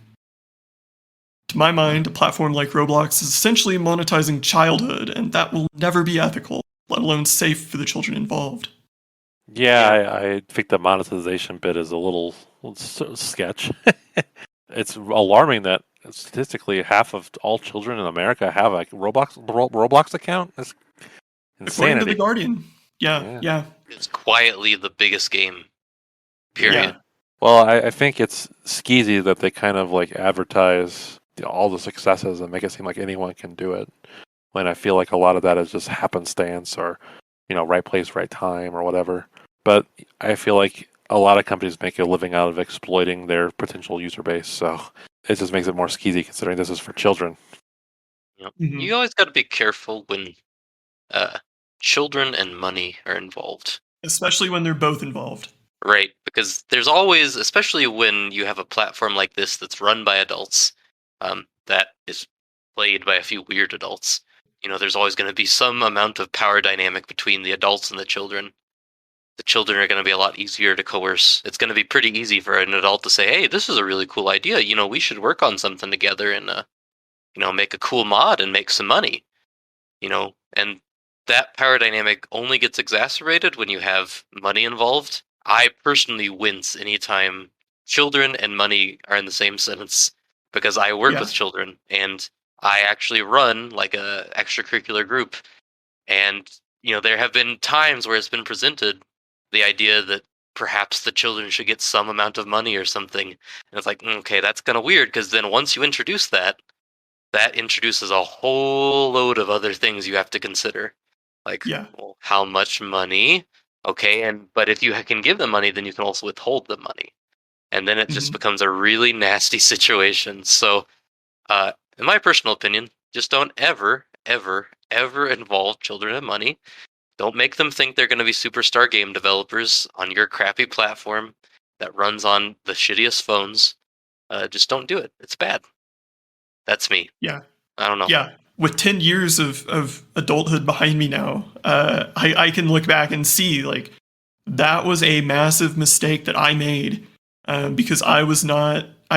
To my mind, a platform like Roblox is essentially monetizing childhood, and that will never be ethical, let alone safe for the children involved. Yeah, I think the monetization bit is a little sketch. It's alarming that statistically half of all children in America have a Roblox account. That's According to The insanity. Guardian. Yeah. It's quietly the biggest game. Period. Yeah. Well, I think it's skeezy that they kind of like advertise all the successes and make it seem like anyone can do it. When I feel like a lot of that is just happenstance or, right place, right time or whatever. But I feel like a lot of companies make a living out of exploiting their potential user base. So it just makes it more skeezy considering this is for children. Yep. Mhm. You always got to be careful when children and money are involved. Especially when they're both involved. Right, because there's always, especially when you have a platform like this that's run by adults, that is played by a few weird adults. There's always going to be some amount of power dynamic between the adults and the children. The children are going to be a lot easier to coerce. It's going to be pretty easy for an adult to say, "Hey, this is a really cool idea. We should work on something together and, make a cool mod and make some money." And that power dynamic only gets exacerbated when you have money involved. I personally wince anytime children and money are in the same sentence because I work Yeah. with children and I actually run like a extracurricular group. And, there have been times where it's been presented the idea that perhaps the children should get some amount of money or something. And it's like, okay, that's kind of weird because then once you introduce that, that introduces a whole load of other things you have to consider. Like, Yeah. well, how much money? Okay, but if you can give them money, then you can also withhold the money. And then it just Mhm. becomes a really nasty situation. So, in my personal opinion, just don't ever, ever, ever involve children in money. Don't make them think they're going to be superstar game developers on your crappy platform that runs on the shittiest phones. Just don't do it. It's bad. That's me. Yeah. I don't know. Yeah. With 10 years of adulthood behind me now, I can look back and see like that was a massive mistake that I made because I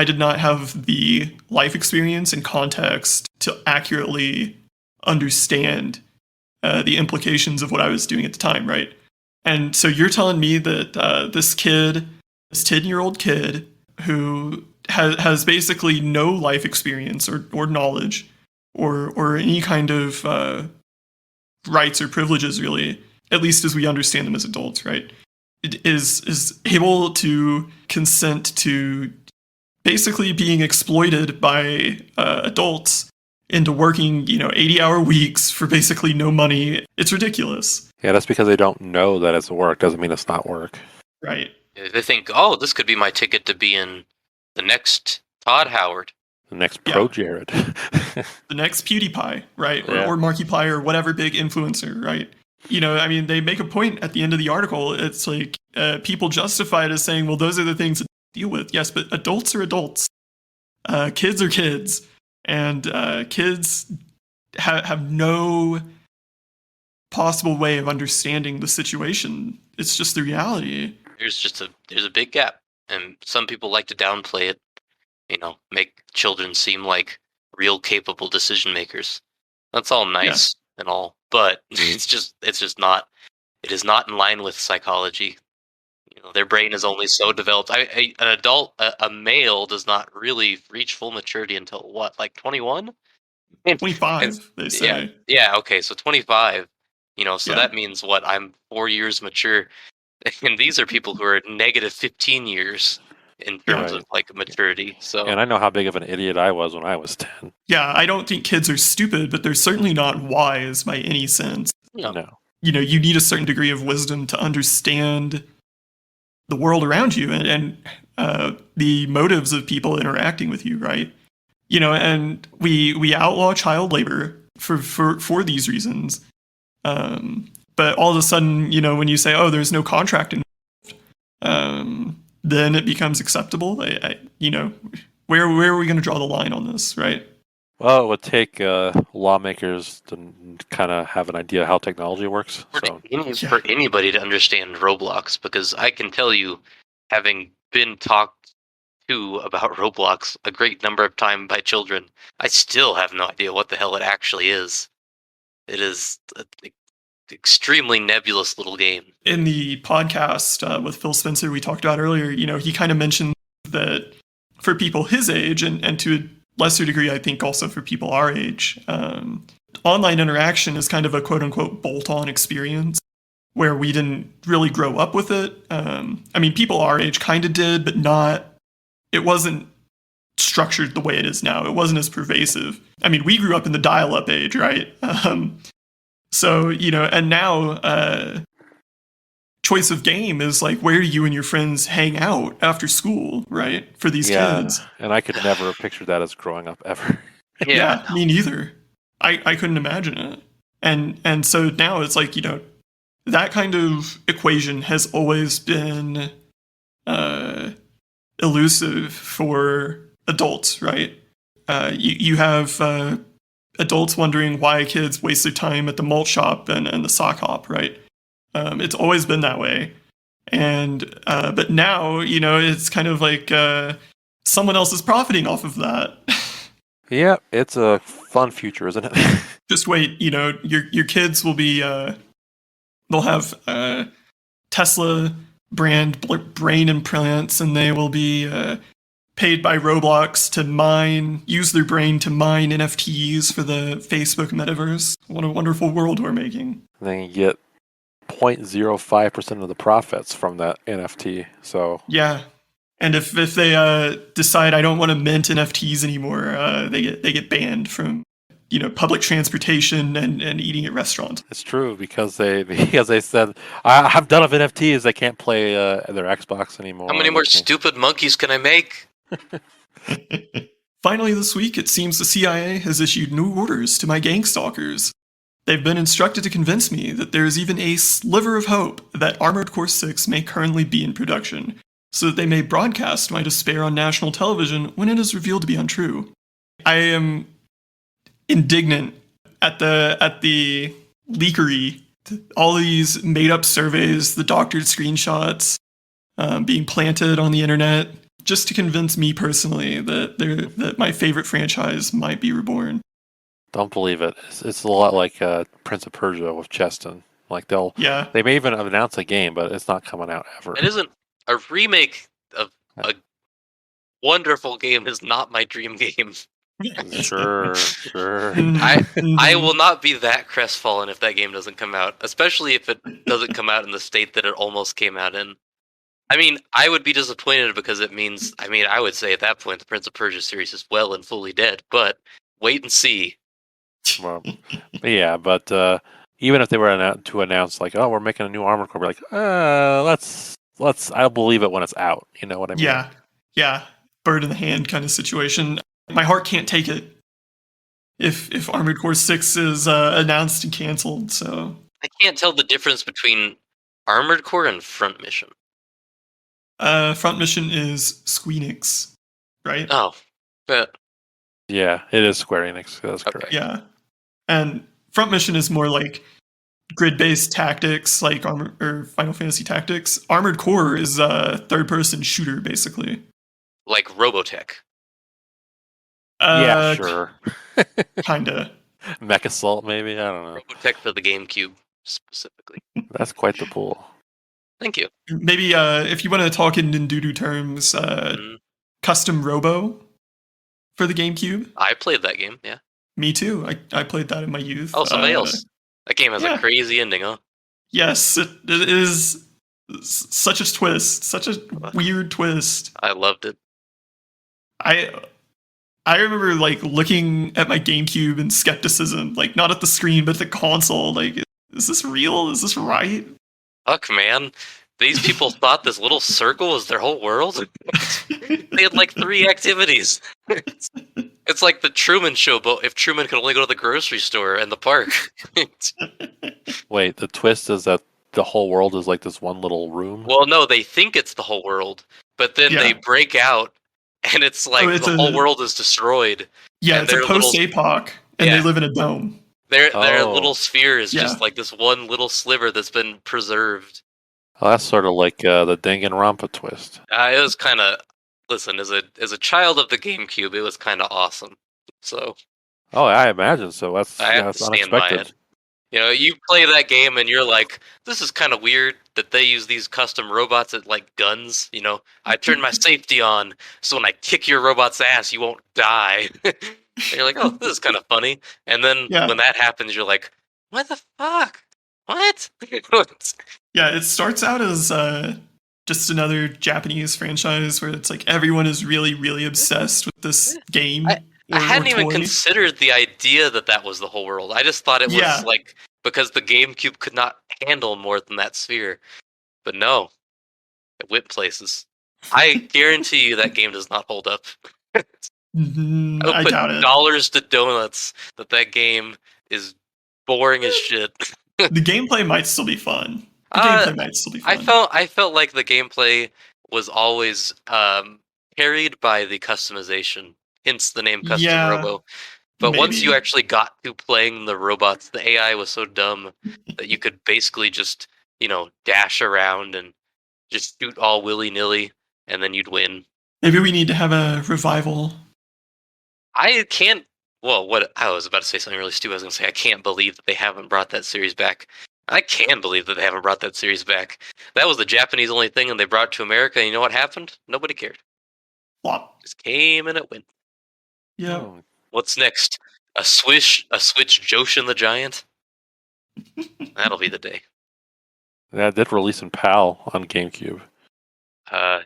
did not have the life experience and context to accurately understand the implications of what I was doing at the time, right? And so you're telling me that this 10-year-old kid who has basically no life experience or knowledge or any kind of rights or privileges, really, at least as we understand them as adults, right? Is able to consent to basically being exploited by adults into working, 80-hour weeks for basically no money. It's ridiculous. Yeah, that's because they don't know that it's work. Doesn't mean it's not work. Right. They think, oh, this could be my ticket to be in the next Todd Howard. The next Yeah. Pro Jared. The next PewDiePie, right? Yeah. Or Markiplier or whatever big influencer, right? I mean, they make a point at the end of the article. It's like people justify it as saying, well, those are the things to deal with. Yes, but adults are adults. Kids are kids. And kids have no possible way of understanding the situation. It's just the reality. There's a big gap, and some people like to downplay it. Make children seem like real capable decision makers. That's all nice and all, but it's just not. It is not in line with psychology. Their brain is only so developed. An adult, a male, does not really reach full maturity until what, like 21? 25, they say. Yeah. Okay, so 25. So Yeah. that means what? I'm 4 years mature, and these are people who are negative 15 years in terms of like maturity. So And I know how big of an idiot I was when I was 10. Yeah, I don't think kids are stupid, but they're certainly not wise by any sense. No. You need a certain degree of wisdom to understand the world around you and the motives of people interacting with you, right? And we outlaw child labor for these reasons. But all of a sudden, when you say, oh, there's no contract involved, then it becomes acceptable. Where are we going to draw the line on this, right? Well, it would take lawmakers to kind of have an idea how technology works. For anybody to understand Roblox, because I can tell you, having been talked to about Roblox a great number of times by children, I still have no idea what the hell it actually is. It is an extremely nebulous little game. In the podcast with Phil Spencer we talked about earlier, he kind of mentioned that for people his age and to a lesser degree, I think also for people our age, online interaction is kind of a quote unquote bolt-on experience where we didn't really grow up with it. I mean, people our age kind of did, but it wasn't structured the way it is now. It wasn't as pervasive. I mean, we grew up in the dial-up age, right? So, and now choice of game is like, where do you and your friends hang out after school, right? For these kids. And I could never have pictured that as growing up ever. Yeah, me neither. I couldn't imagine it. And so now it's like, that kind of equation has always been elusive for adults, right? You have adults wondering why kids waste their time at the malt shop and the sock hop, right? It's always been that way. And but now, it's kind of like someone else is profiting off of that. Yeah, it's a fun future, isn't it? Just wait, your kids will be they'll have Tesla brand brain implants, and they will be paid by Roblox to use their brain to mine NFTs for the Facebook metaverse. What a wonderful world we're making. Then you get 0.05% of the profits from that NFT. So yeah, and if they decide I don't want to mint NFTs anymore, they get banned from public transportation and eating at restaurants. It's true because they said I'm done with NFTs. They can't play their Xbox anymore. How many more stupid monkeys can I make? Finally, this week, it seems the CIA has issued new orders to my gang stalkers. They've been instructed to convince me that there is even a sliver of hope that Armored Core 6 may currently be in production, so that they may broadcast my despair on national television when it is revealed to be untrue. I am indignant at the leakery, all these made-up surveys, the doctored screenshots being planted on the internet, just to convince me personally that my favorite franchise might be reborn. Don't believe it. It's a lot like Prince of Persia with Cheston. Like they may even announce a game, but it's not coming out ever. It isn't a remake of a wonderful game. Is not my dream game. Sure. I will not be that crestfallen if that game doesn't come out, especially if it doesn't come out in the state that it almost came out in. I mean, I would be disappointed because it means, I would say at that point the Prince of Persia series is well and fully dead, but wait and see. Well, yeah, but even if they were to announce like, oh, we're making a new Armored Core, we're like, let's. I'll believe it when it's out. You know what I mean? Yeah, bird in the hand kind of situation. my heart can't take it if Armored Core 6 is announced and canceled. So I can't tell the difference between Armored Core and Front Mission. Front Mission is Squeenix, right? Oh, but Yeah, it is Square Enix. That's Okay. correct. Yeah, and Front Mission is more like grid-based tactics, like Final Fantasy Tactics. Armored Core is a third-person shooter, basically. like Robotech. Yeah, sure. Kinda. Mech Assault, maybe? I don't know. Robotech for the GameCube specifically. That's quite the pool. Thank you. Maybe if you want to talk in Ndudu terms, Custom Robo for the GameCube. I played that game, yeah. Me too. I played that in my youth. Oh, somebody else. That game has a crazy ending, huh? Yes, it is such a twist, such a weird twist. I loved it. I remember like looking at my GameCube in skepticism, like not at the screen but at the console. Like, is this real? Is this right? Fuck, man. These people thought this little circle was their whole world. They had like 3 activities. It's like the Truman Show, but if Truman could only go to the grocery store and the park. Wait, the twist is that the whole world is like this one little room? Well, no, they think it's the whole world, but then they break out, and it's like the whole world is destroyed. Yeah, it's a post-APOC, and they live in a dome. Their little sphere is just like this one little sliver that's been preserved. Well, that's sort of like the Danganronpa twist. It was kind of... Listen, as a child of the GameCube, it was kind of awesome. So... Oh, I imagine so. I have to stand by it. You know, you play that game and you're like, this is kind of weird that they use these custom robots at like guns. You know, I turn my safety on so when I kick your robot's ass, you won't die. And you're like, oh, this is kind of funny. And then when that happens, you're like, what the fuck? What? Yeah, it starts out as just another Japanese franchise where it's like everyone is really, really obsessed with this game. I hadn't even considered the idea that was the whole world. I just thought it was like because the GameCube could not handle more than that sphere. But no, it went places. I guarantee you that game does not hold up. I doubt it. Dollars to donuts that game is boring as shit. The gameplay might still be fun. I felt like the gameplay was always carried by the customization. Hence the name Custom Robo. But once you actually got to playing the robots, the AI was so dumb that you could basically just, dash around and just shoot all willy-nilly, and then you'd win. Maybe we need to have a revival. I can't... Well, I was about to say something really stupid. I was going to say, I can't believe that they haven't brought that series back. I can believe that they haven't brought that series back. That was the Japanese-only thing, and they brought it to America, and you know what happened? Nobody cared. Flop. Just came and it went. Yeah. Oh. What's next? A Switch Joshin the Giant? That'll be the day. That did release in PAL on GameCube.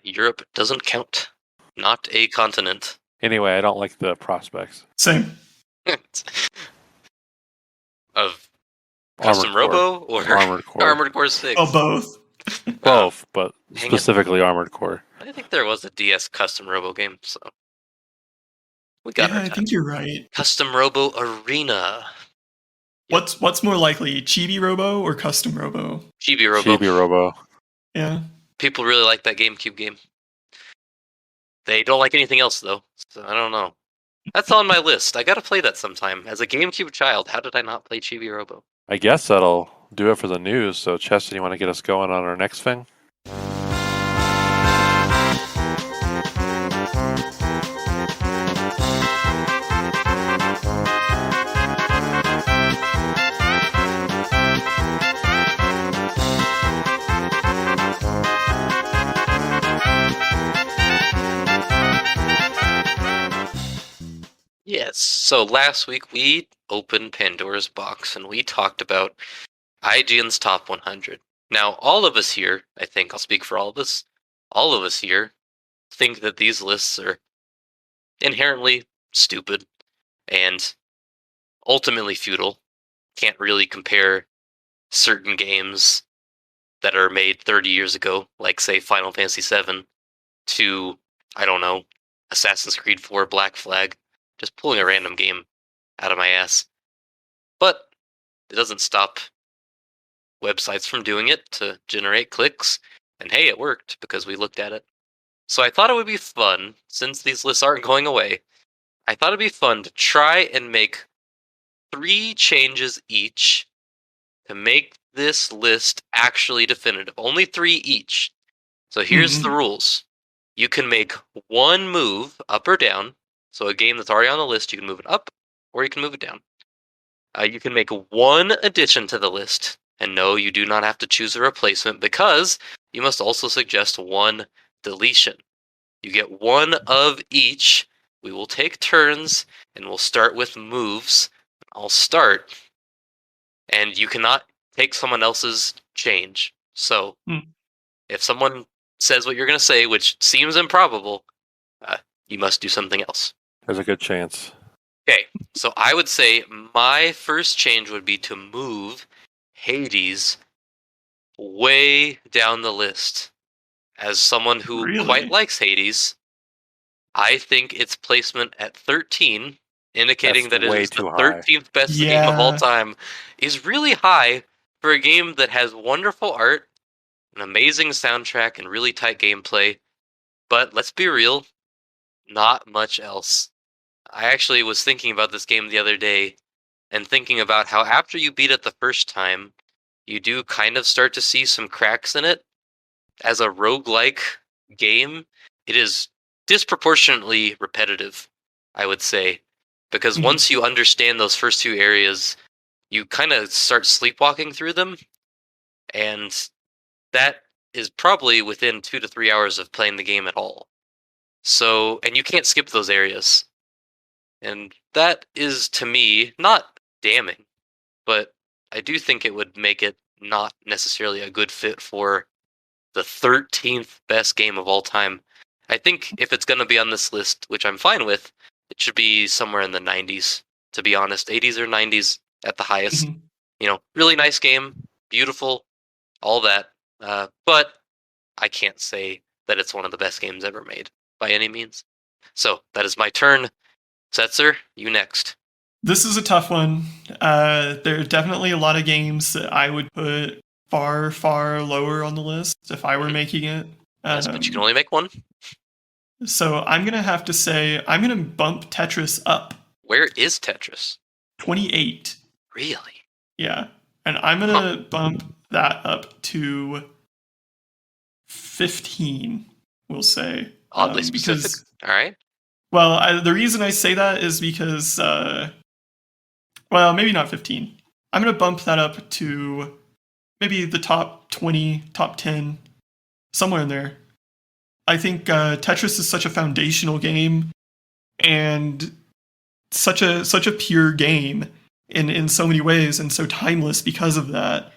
Europe doesn't count. Not a continent. Anyway, I don't like the prospects. Same. Of Custom Robo or Armored Core? Armored Core 6? Oh, both. Both, but specifically Armored Core. I think there was a DS Custom Robo game, so... We got I think you're right. Custom Robo Arena. Yep. What's more likely, Chibi Robo or Custom Robo? Chibi Robo. Chibi Robo. Yeah. People really like that GameCube game. They don't like anything else, though, so I don't know. That's on my list. I gotta play that sometime. As a GameCube child, how did I not play Chibi Robo? I guess that'll do it for the news. So, Cheston, you want to get us going on our next thing? Yes, so last week we opened Pandora's box and we talked about IGN's Top 100. Now, all of us here, I think I'll speak for all of us here, think that these lists are inherently stupid and ultimately futile. Can't really compare certain games that are made 30 years ago, like, say, Final Fantasy VII, to, I don't know, Assassin's Creed 4 Black Flag. just pulling a random game out of my ass. But it doesn't stop websites from doing it to generate clicks. And hey, it worked because we looked at it. So I thought it would be fun, since these lists aren't going away, I thought it'd be fun to try and make 3 changes each to make this list actually definitive. Only 3 each. So here's the rules. You can make 1 move up or down. So a game that's already on the list, you can move it up or you can move it down. You can make 1 addition to the list. And no, you do not have to choose a replacement because you must also suggest 1 deletion. You get 1 of each. We will take turns and we'll start with moves. I'll start. And you cannot take someone else's change. So if someone says what you're going to say, which seems improbable, you must do something else. There's a good chance. Okay, so I would say my first change would be to move Hades way down the list. As someone who quite likes Hades, I think its placement at 13, indicating that it is the 13th best game of all time, is really high for a game that has wonderful art, an amazing soundtrack, and really tight gameplay. But let's be real, not much else. I actually was thinking about this game the other day and thinking about how after you beat it the first time, you do kind of start to see some cracks in it. As a roguelike game, it is disproportionately repetitive, I would say. Because once you understand those first 2 areas, you kind of start sleepwalking through them. And that is probably within 2 to 3 hours of playing the game at all. So, and you can't skip those areas. And that is, to me, not damning, but I do think it would make it not necessarily a good fit for the 13th best game of all time. I think if it's going to be on this list, which I'm fine with, it should be somewhere in the 90s, to be honest. 80s or 90s at the highest. You know, really nice game, beautiful, all that. But I can't say that it's one of the best games ever made by any means. So that is my turn. Setzer, you next. This is a tough one. There are definitely a lot of games that I would put far, far lower on the list if I were making it. Yes, but you can only make 1. So I'm going to have to say, I'm going to bump Tetris up. Where is Tetris? 28. Really? Yeah. And I'm going to bump that up to 15, we'll say. Oddly specific. All right. Well, the reason I say that is because, well, maybe not 15. I'm going to bump that up to maybe the top 20, top 10, somewhere in there. I think Tetris is such a foundational game and such a pure game in so many ways and so timeless because of that.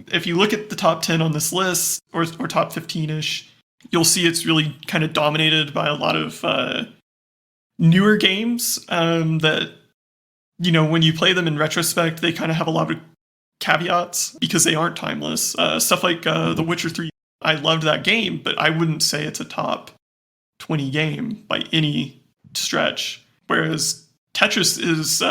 If you look at the top 10 on this list, or top 15-ish, you'll see it's really kind of dominated by a lot of newer games that, you know, when you play them in retrospect, they kind of have a lot of caveats because they aren't timeless. Stuff like The Witcher 3. I loved that game, but I wouldn't say it's a top 20 game by any stretch. Whereas Tetris is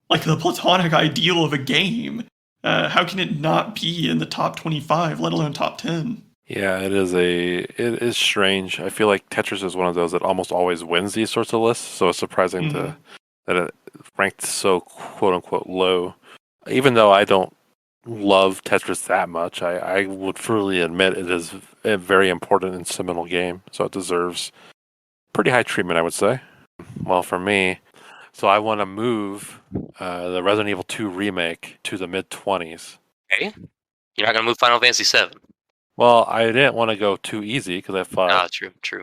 like the platonic ideal of a game. How can it not be in the top 25, let alone top 10? Yeah, it is strange. I feel like Tetris is one of those that almost always wins these sorts of lists, so it's surprising that it ranked so quote-unquote low. Even though I don't love Tetris that much, I would freely admit it is a very important and seminal game, so it deserves pretty high treatment, I would say. Well, for me, so I want to move the Resident Evil 2 remake to the mid-20s. Okay. You're not going to move Final Fantasy 7. Well, I didn't want to go too easy because I thought... true.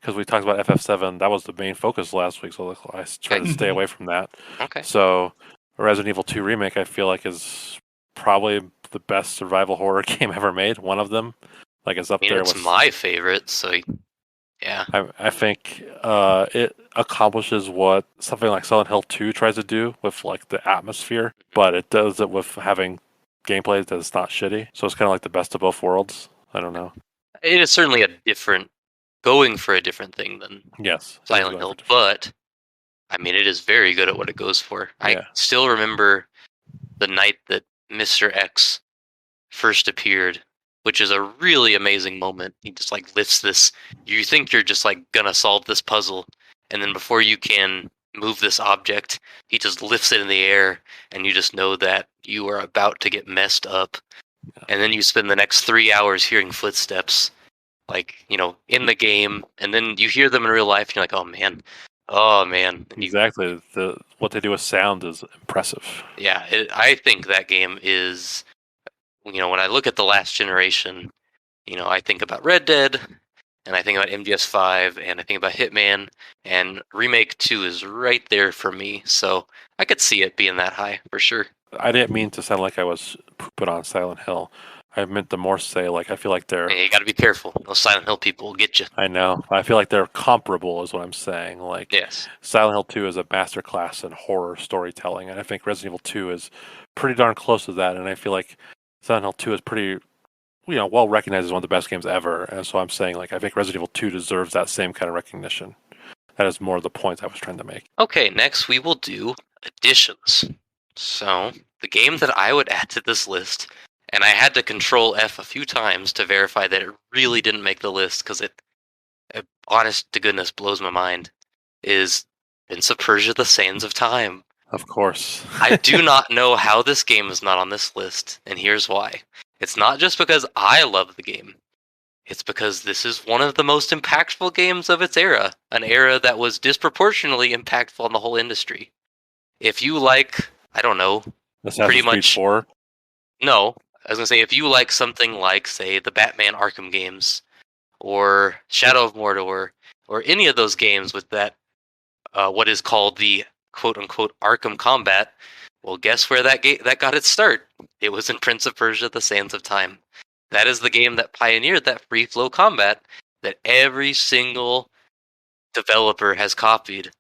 Because we talked about FF7, that was the main focus last week, so I tried to stay away from that. Okay. So, Resident Evil 2 remake, I feel like is probably the best survival horror game ever made. One of them, like it's up there. It's my favorite, so yeah. I think it accomplishes what something like Silent Hill 2 tries to do with like the atmosphere, but it does it with having gameplay that's not shitty. So it's kind of like the best of both worlds. I don't know. It is certainly going for a different thing than yes, Silent Hill, but I mean, it is very good at what it goes for. I Yeah. still remember the night that Mr. X first appeared, which is a really amazing moment. He just like lifts this. You think you're just like gonna solve this puzzle, and then before you can move this object, he just lifts it in the air, and you just know that you are about to get messed up. And then you spend the next 3 hours hearing footsteps, like, in the game, and then you hear them in real life, and you're like, oh man. And Exactly. What they do with sound is impressive. yeah, I think that game is, when I look at the last generation, I think about Red Dead, and I think about MGS5, and I think about Hitman, and Remake 2 is right there for me, so I could see it being that high, for sure. I didn't mean to sound like I was pooping on Silent Hill. I meant to more say, like, I feel like they're... And you gotta be careful. Those Silent Hill people will get you. I know. I feel like they're comparable is what I'm saying. Like, Yes. Silent Hill 2 is a masterclass in horror storytelling, and I think Resident Evil 2 is pretty darn close to that, and I feel like Silent Hill 2 is pretty... well recognized as one of the best games ever, and so I'm saying, like, I think Resident Evil 2 deserves that same kind of recognition. That is more of the point I was trying to make. Okay, next we will do additions. So, the game that I would add to this list, and I had to control F a few times to verify that it really didn't make the list, because it, honest to goodness, blows my mind, is Prince of Persia: The Sands of Time. Of course. I do not know how this game is not on this list, and here's why. It's not just because I love the game. It's because this is one of the most impactful games of its era, an era that was disproportionately impactful on the whole industry. If you like, I don't know, Assassin's Creed 4? No, I was going to say, if you like something like, say, the Batman Arkham games, or Shadow of Mordor, or any of those games with that, what is called the quote-unquote Arkham combat, well, guess where that got its start? It was in Prince of Persia: The Sands of Time. That is the game that pioneered that free flow combat that every single developer has copied.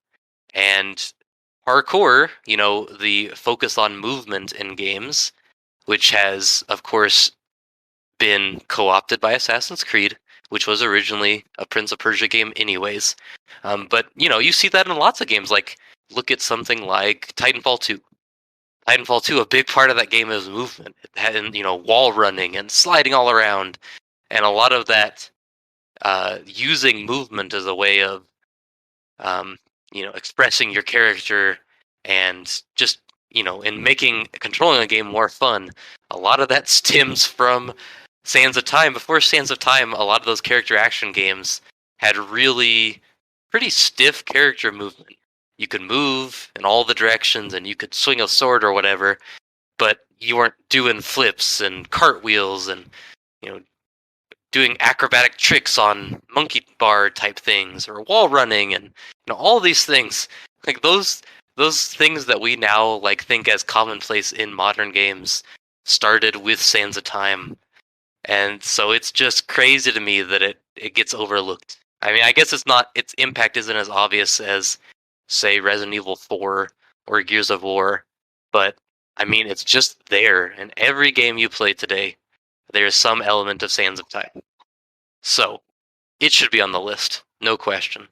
And parkour, the focus on movement in games, which has, of course, been co-opted by Assassin's Creed, which was originally a Prince of Persia game anyways. But, you see that in lots of games. Like, look at something like Titanfall 2. Titanfall 2, a big part of that game is movement. It had, wall running and sliding all around. And a lot of that using movement as a way of, expressing your character and just, in making controlling a game more fun. A lot of that stems from Sands of Time. Before Sands of Time, a lot of those character action games had really pretty stiff character movement. You could move in all the directions and you could swing a sword or whatever, but you weren't doing flips and cartwheels and, doing acrobatic tricks on monkey bar type things or wall running and, all these things. Like those things that we now like think as commonplace in modern games started with Sands of Time. And so it's just crazy to me that it gets overlooked. I mean, I guess its impact isn't as obvious as, say, Resident Evil 4 or Gears of War, but I mean, it's just there. In every game you play today, there's some element of Sands of Time. So, it should be on the list, no question.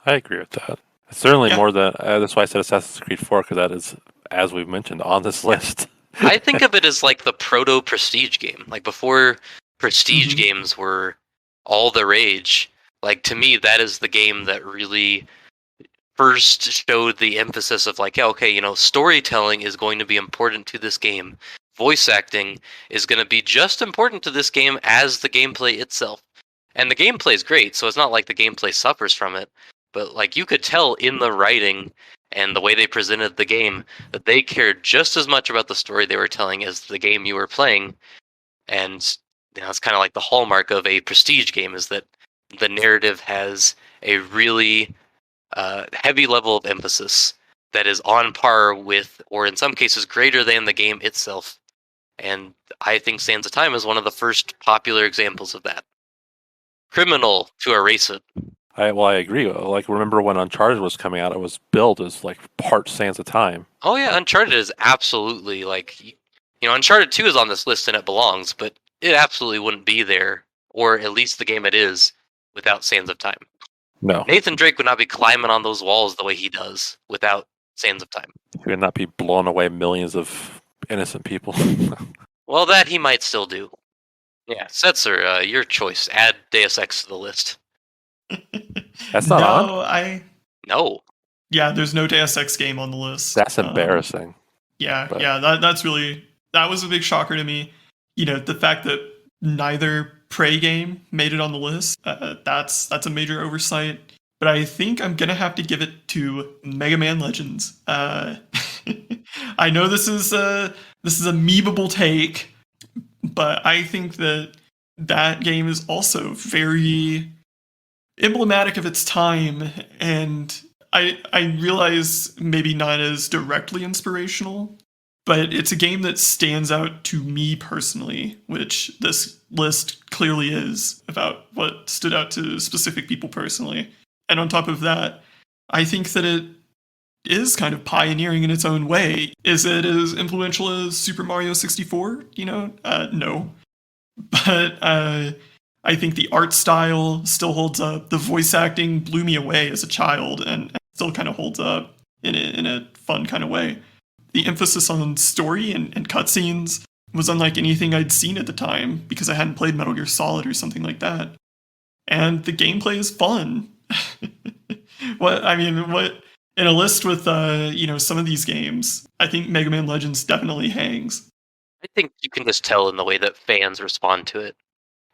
I agree with that. It's certainly Yeah. more than... that's why I said Assassin's Creed 4, because that is, as we've mentioned, on this list. I think of it as like the proto-prestige game. Like before prestige Mhm. games were all the rage, like to me that is the game that really first showed the emphasis of like, yeah, okay, storytelling is going to be important to this game. Voice acting is going to be just important to this game as the gameplay itself. And the gameplay is great, so it's not like the gameplay suffers from it. But like you could tell in the writing and the way they presented the game that they cared just as much about the story they were telling as the game you were playing. And it's kind of like the hallmark of a prestige game is that the narrative has a really heavy level of emphasis that is on par with, or in some cases greater than, the game itself. And I think Sands of Time is one of the first popular examples of that. Criminal to erase it. I agree. Like, remember when Uncharted was coming out, it was billed as like part Sands of Time. Oh yeah, Uncharted is absolutely like, Uncharted 2 is on this list and it belongs, but it absolutely wouldn't be there, or at least the game it is, without Sands of Time. No, Nathan Drake would not be climbing on those walls the way he does without Sands of Time. he would not be blowing away millions of innocent people. Well, that he might still do. Yeah, Setzer, your choice. Add Deus Ex to the list. That's not on? No. Yeah, there's no Deus Ex game on the list. That's embarrassing. Yeah, But- yeah, that was a big shocker to me. You know, the fact that neither Prey game made it on the list, that's a major oversight. But I think I'm gonna have to give it to Mega Man Legends. I know this is a memeable take, but I think that game is also very emblematic of its time, and I realize maybe not as directly inspirational, but it's a game that stands out to me personally, which this list clearly is about what stood out to specific people personally. And on top of that, I think that it is kind of pioneering in its own way. Is it as influential as Super Mario 64? No. But I think the art style still holds up. The voice acting blew me away as a child and still kind of holds up in a fun kind of way. The emphasis on story and cutscenes was unlike anything I'd seen at the time because I hadn't played Metal Gear Solid or something like that. And the gameplay is fun. What in a list with some of these games, I think Mega Man Legends definitely hangs. I think you can just tell in the way that fans respond to it.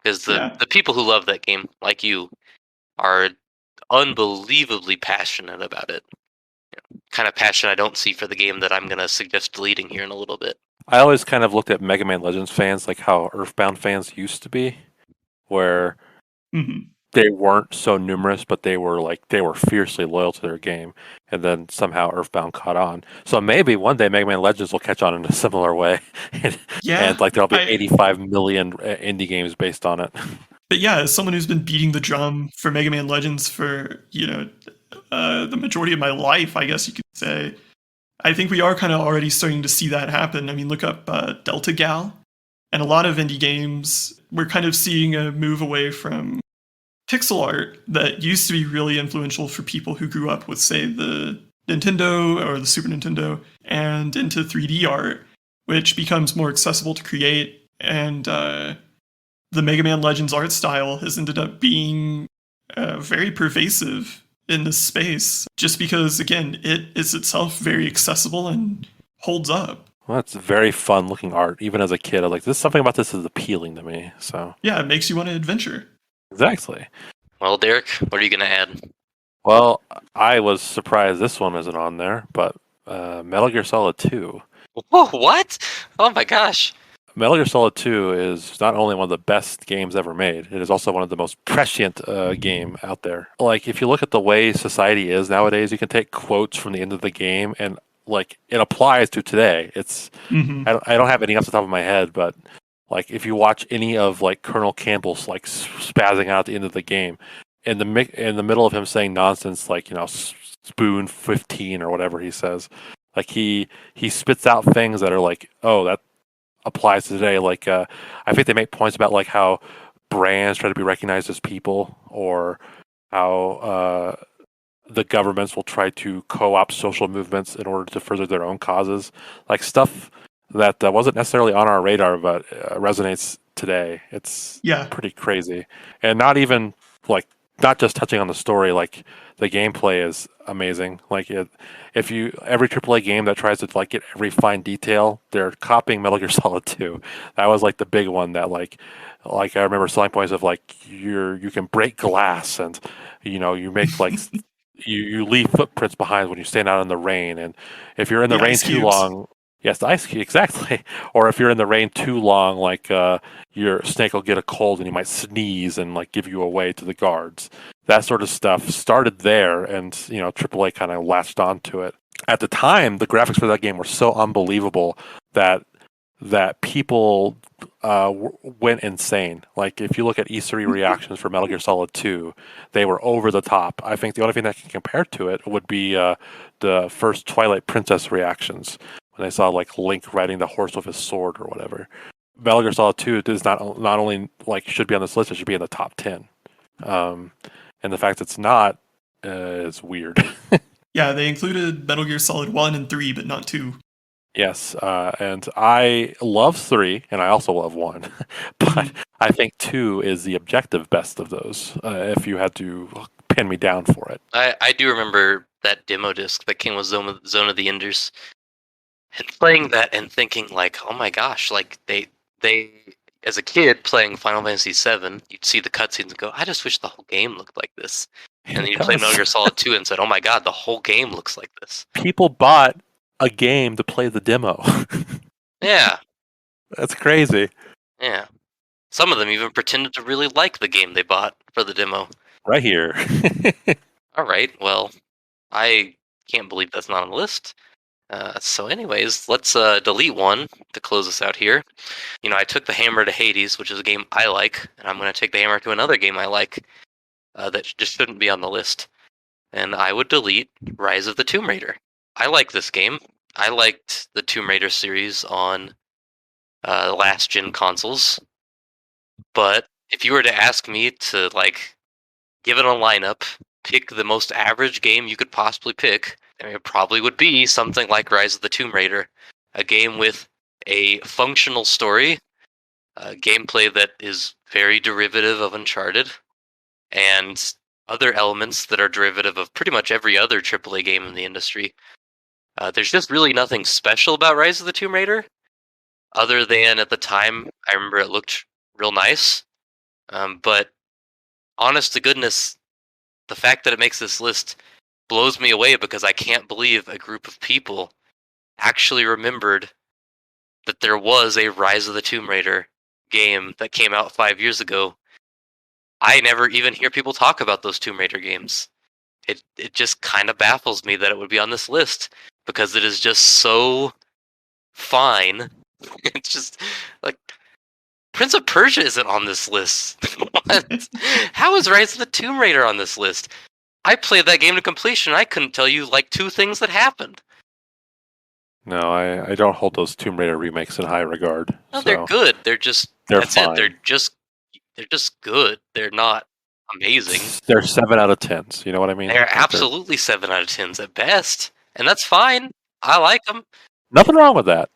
Because the people who love that game, like you, are unbelievably passionate about it. Kind of passion I don't see for the game that I'm going to suggest deleting here in a little bit. I always kind of looked at Mega Man Legends fans like how Earthbound fans used to be, where they weren't so numerous, but they were fiercely loyal to their game, and then somehow Earthbound caught on. So maybe one day Mega Man Legends will catch on in a similar way, and there'll be 85 million indie games based on it. But yeah, as someone who's been beating the drum for Mega Man Legends for the majority of my life, I guess you could say, I think we are kind of already starting to see that happen. I mean, look up Delta Gal, and a lot of indie games, we're kind of seeing a move away from pixel art that used to be really influential for people who grew up with, say, the Nintendo or the Super Nintendo, and into 3D art, which becomes more accessible to create. And the Mega Man Legends art style has ended up being very pervasive in this space, just because, again, it is itself very accessible and holds up. Well, it's very fun looking art. Even as a kid, I was like, something about this is appealing to me. So yeah, it makes you want to adventure. Exactly. Well, Derek, what are you going to add? Well, I was surprised this one isn't on there, but Metal Gear Solid 2. Whoa, what? Oh my gosh. Metal Gear Solid 2 is not only one of the best games ever made, it is also one of the most prescient game out there. Like, if you look at the way society is nowadays, you can take quotes from the end of the game and, like, it applies to today. It's I don't have any off the top of my head, but like, if you watch any of, like, Colonel Campbell's, like, spazzing out at the end of the game, in the middle of him saying nonsense, like, spoon 15 or whatever he says, like, he spits out things that are like, oh, that applies to today. Like, I think they make points about, like, how brands try to be recognized as people, or how the governments will try to co-opt social movements in order to further their own causes. Like, stuff that wasn't necessarily on our radar, but resonates today. It's pretty crazy. And not just touching on the story, like, the gameplay is amazing. Like, every AAA game that tries to, like, get every fine detail, they're copying Metal Gear Solid 2. That was, like, the big one that, like I remember selling points of, like, you can break glass, and you make, like, you leave footprints behind when you stand out in the rain, and if you're in the rain too long. Yes, the ice cube, exactly. Or if you're in the rain too long, like, your snake will get a cold and you might sneeze and, like, give you away to the guards. That sort of stuff started there, and AAA kind of latched onto it. At the time, the graphics for that game were so unbelievable that people went insane. Like, if you look at E3 reactions for Metal Gear Solid 2, they were over the top. I think the only thing that can compare to it would be the first Twilight Princess reactions, when they saw, like, Link riding the horse with his sword or whatever. Metal Gear Solid 2 is not only, like, should be on this list, it should be in the top 10. and the fact it's not is weird. Yeah, they included Metal Gear Solid 1 and 3, but not 2. Yes, and I love 3, and I also love 1, but I think 2 is the objective best of those, if you had to pin me down for it. I do remember that demo disc that came with Zone of the Enders, and playing that and thinking like, oh my gosh, like they as a kid playing Final Fantasy VII, you'd see the cutscenes and go, I just wish the whole game looked like this. And then you play Metal Gear Solid 2 and said, oh my god, the whole game looks like this. People bought a game to play the demo. Yeah. That's crazy. Yeah. Some of them even pretended to really like the game they bought for the demo. Right here. All right, well, I can't believe that's not on the list. So anyways, let's delete one to close us out here. You know, I took the hammer to Hades, which is a game I like, and I'm going to take the hammer to another game I like that just shouldn't be on the list. And I would delete Rise of the Tomb Raider. I like this game. I liked the Tomb Raider series on last-gen consoles. But if you were to ask me to, like, give it a lineup, pick the most average game you could possibly pick, I mean, it probably would be something like Rise of the Tomb Raider, a game with a functional story, gameplay that is very derivative of Uncharted, and other elements that are derivative of pretty much every other AAA game in the industry. There's just really nothing special about Rise of the Tomb Raider, other than at the time, I remember it looked real nice. But honest to goodness, the fact that it makes this list blows me away because I can't believe a group of people actually remembered that there was a Rise of the Tomb Raider game that came out 5 years ago. I never even hear people talk about those Tomb Raider games. It just kind of baffles me that it would be on this list because it is just so fine. It's just like Prince of Persia isn't on this list. What? How is Rise of the Tomb Raider on this list? I played that game to completion. I couldn't tell you like 2 things that happened. No, I don't hold those Tomb Raider remakes in high regard. No, they're good. They're that's fine. it. They're just good. They're not amazing. They're 7 out of 10s. You know what I mean? They're absolutely 7 out of 10s at best, and that's fine. I like them. Nothing wrong with that.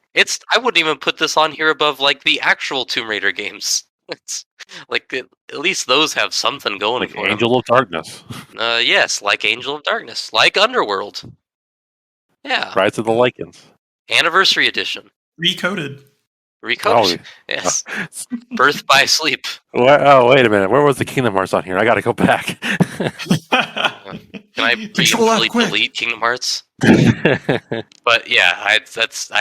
I wouldn't even put this on here above like the actual Tomb Raider games. It's like at least those have something going Like for Angel of Darkness. Yes, like Angel of Darkness, like Underworld. Yeah. Rise of the Lycans. Anniversary Edition. Recoded. Recoded. Yes. Birth by Sleep. Oh, wait a minute. Where was the Kingdom Hearts on here? I got to go back. Can I preemptively delete Kingdom Hearts? But yeah, I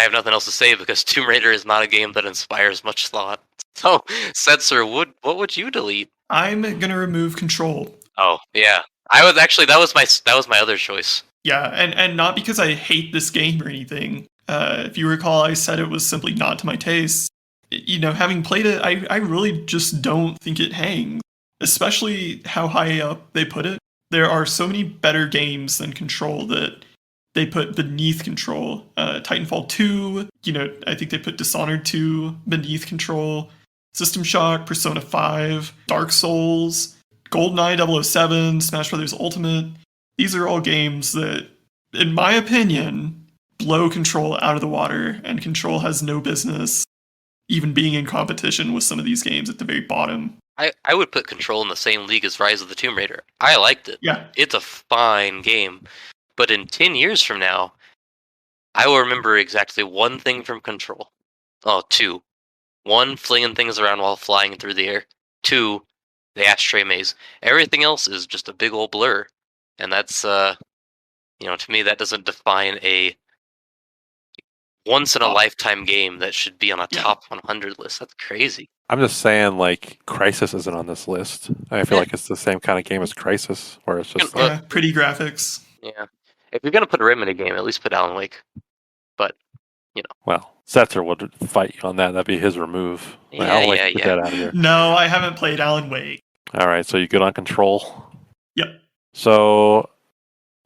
have nothing else to say because Tomb Raider is not a game that inspires much thought. So, Setzer, what would you delete? I'm gonna remove Control. Oh yeah, I was actually that was my other choice. Yeah, and not because I hate this game or anything. If you recall, I said it was simply not to my taste. You know, having played it, I really just don't think it hangs. Especially how high up they put it. There are so many better games than Control that they put beneath Control. Titanfall 2, you know, I think they put Dishonored 2 beneath Control. System Shock, Persona 5, Dark Souls, GoldenEye 007, Smash Bros. Ultimate. These are all games that, in my opinion, blow Control out of the water, and Control has no business even being in competition with some of these games at the very bottom. I would put Control in the same league as Rise of the Tomb Raider. I liked it. Yeah. It's a fine game. But in 10 years from now, I will remember exactly one thing from Control. Oh, 2. 1, flinging things around while flying through the air. 2, the ashtray maze. Everything else is just a big old blur. And that's, to me, that doesn't define a once-in-a-lifetime game that should be on a top 100 list. That's crazy. I'm just saying, like, Crysis isn't on this list. I feel like it's the same kind of game as Crysis, where it's just pretty graphics. Yeah. If you're going to put a Remedy game, at least put Alan Wake. But, Well, Setzer would fight you on that. That'd be his remove. Alan Wake, get that out of here. No, I haven't played Alan Wake. All right, so you good on Control? Yep. So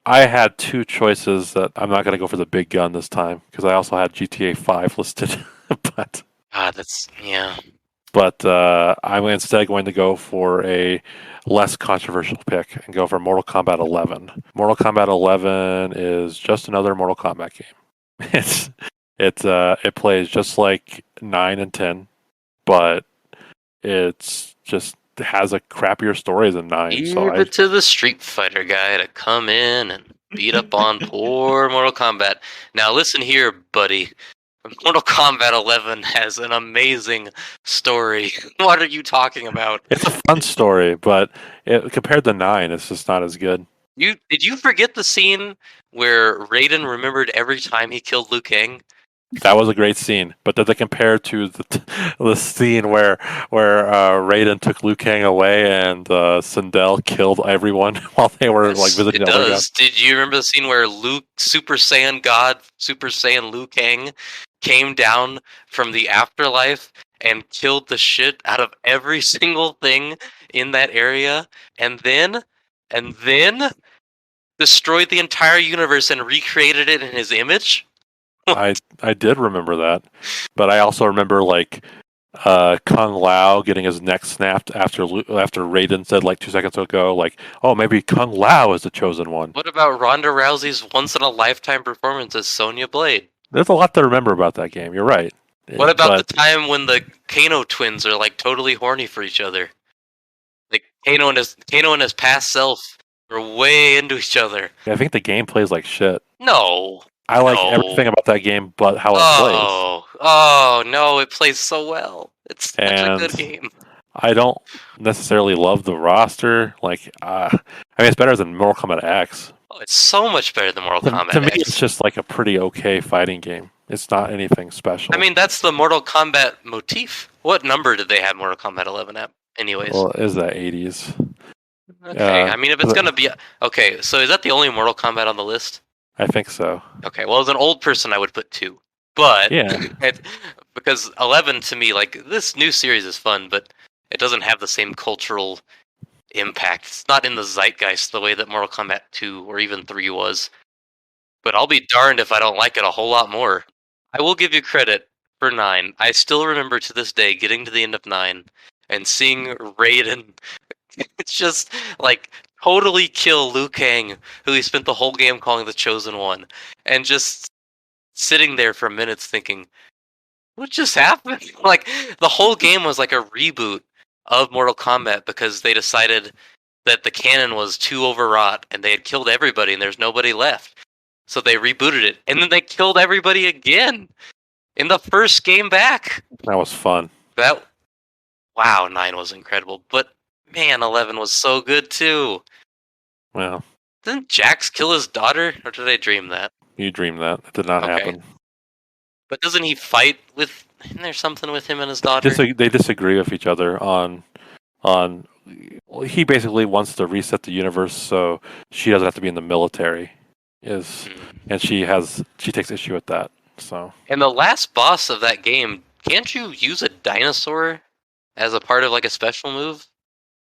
I had 2 choices that I'm not going to go for the big gun this time because I also had GTA 5 listed. But that's, yeah. But I'm instead going to go for a less controversial pick and go for Mortal Kombat 11. Mortal Kombat 11 is just another Mortal Kombat game. It plays just like 9 and 10, but it's just has a crappier story than 9. Leave So it to the Street Fighter guy to come in and beat up on poor Mortal Kombat. Now listen here, buddy. Mortal Kombat 11 has an amazing story. What are you talking about? it's a fun story, but compared to 9, it's just not as good. Did you forget the scene where Raiden remembered every time he killed Liu Kang? That was a great scene, but did they compare to the scene where Raiden took Liu Kang away and Sindel killed everyone while they were like visiting It the other does. Did you remember the scene where Super Saiyan God, Super Saiyan Liu Kang, came down from the afterlife and killed the shit out of every single thing in that area, and then destroyed the entire universe and recreated it in his image? I did remember that, but I also remember like Kung Lao getting his neck snapped after Raiden said like 2 seconds ago, like, oh, maybe Kung Lao is the chosen one. What about Ronda Rousey's once-in-a-lifetime performance as Sonya Blade? There's a lot to remember about that game. You're right. What about the time when the Kano twins are like totally horny for each other? Like Kano and his past self are way into each other. I think the game plays like shit. No. I like everything about that game, but how it plays. Oh no, it plays so well. It's such a good game. I don't necessarily love the roster. Like, I mean, it's better than Mortal Kombat X. Oh, it's so much better than Mortal Kombat To me, X. it's just like a pretty okay fighting game. It's not anything special. I mean, that's the Mortal Kombat motif. What number did they have Mortal Kombat 11 at, anyways? Well, is that 80s? Okay, I mean, if it's gonna be... Okay, so is that the only Mortal Kombat on the list? I think so. Okay, well, as an old person, I would put 2. But... Yeah. Because 11, to me, like, this new series is fun, but it doesn't have the same cultural impact. It's not in the zeitgeist the way that Mortal Kombat 2 or even 3 was. But I'll be darned if I don't like it a whole lot more. I will give you credit for 9. I still remember to this day getting to the end of 9 and seeing Raiden it's just like totally kill Liu Kang, who he spent the whole game calling the Chosen One, and just sitting there for minutes thinking, what just happened? Like, the whole game was like a reboot of Mortal Kombat because they decided that the canon was too overwrought and they had killed everybody and there's nobody left. So they rebooted it, and then they killed everybody again in the first game back. That was fun. Wow, 9 was incredible, but man, 11 was so good too. Well, didn't Jax kill his daughter, or did I dream that? You dreamed that. It did not happen. But doesn't he fight with? Isn't there something with him and his daughter? They disagree with each other on. He basically wants to reset the universe so she doesn't have to be in the military. And she takes issue with that. So. And the last boss of that game, can't you use a dinosaur as a part of like a special move?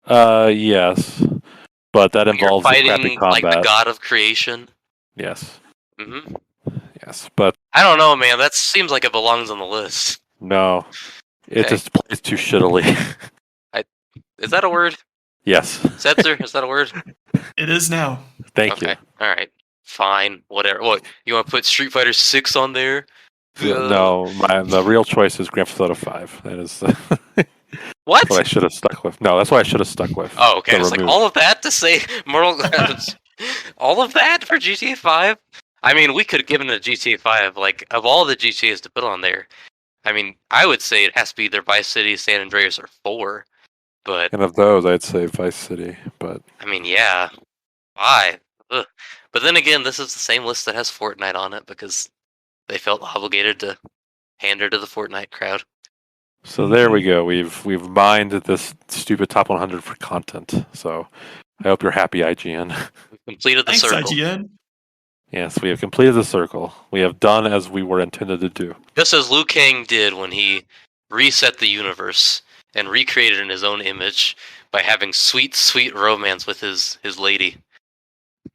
Yes, but that involves fighting crappy combat. Like the god of creation. Yes. Mm-hmm. Yes, but I don't know, man. That seems like it belongs on the list. No, it just plays too shittily. Is that a word? Yes. Setzer, is that a word? It is now. Thank you. All right. Fine. Whatever. What, you want to put Street Fighter 6 on there? No, the real choice is Grand Theft Auto 5. That is what? I should have stuck with. No, that's what I should have stuck with. Oh, okay. It's like all of that to say Mortal all of that for GTA 5? I mean, we could have given it a GTA 5. Like, of all the GTAs to put on there, I mean, I would say it has to be either Vice City, San Andreas, or 4. But and of those, I'd say Vice City. But I mean, yeah, 5. Ugh. But then again, this is the same list that has Fortnite on it because they felt obligated to pander to the Fortnite crowd. So there we go. We've mined this stupid top 100 for content. So I hope you're happy, IGN. We've completed the circle. Thanks, IGN. Yes, we have completed the circle. We have done as we were intended to do. Just as Liu Kang did when he reset the universe and recreated in his own image by having sweet, sweet romance with his lady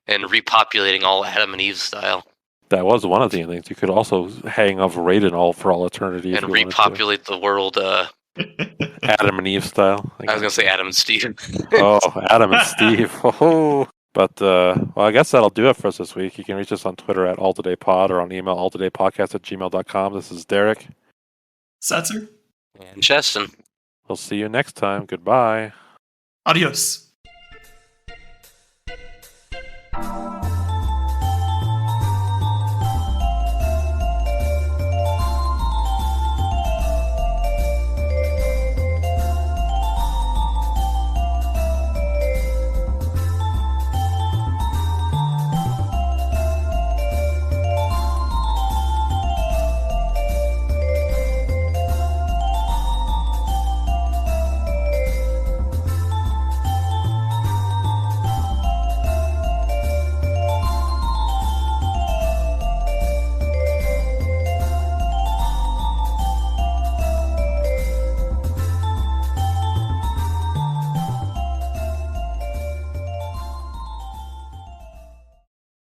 and repopulating all Adam and Eve style. That was one of the endings. You could also hang off Raiden for all eternity. And repopulate the world Adam and Eve style. I was gonna say Adam and Steve. Oh, Adam and Steve. Oh. But, well, I guess that'll do it for us this week. You can reach us on Twitter at alltodaypod or on email alltodaypodcast@gmail.com. This is Derek. Setzer? And Cheston. We'll see you next time. Goodbye. Adios.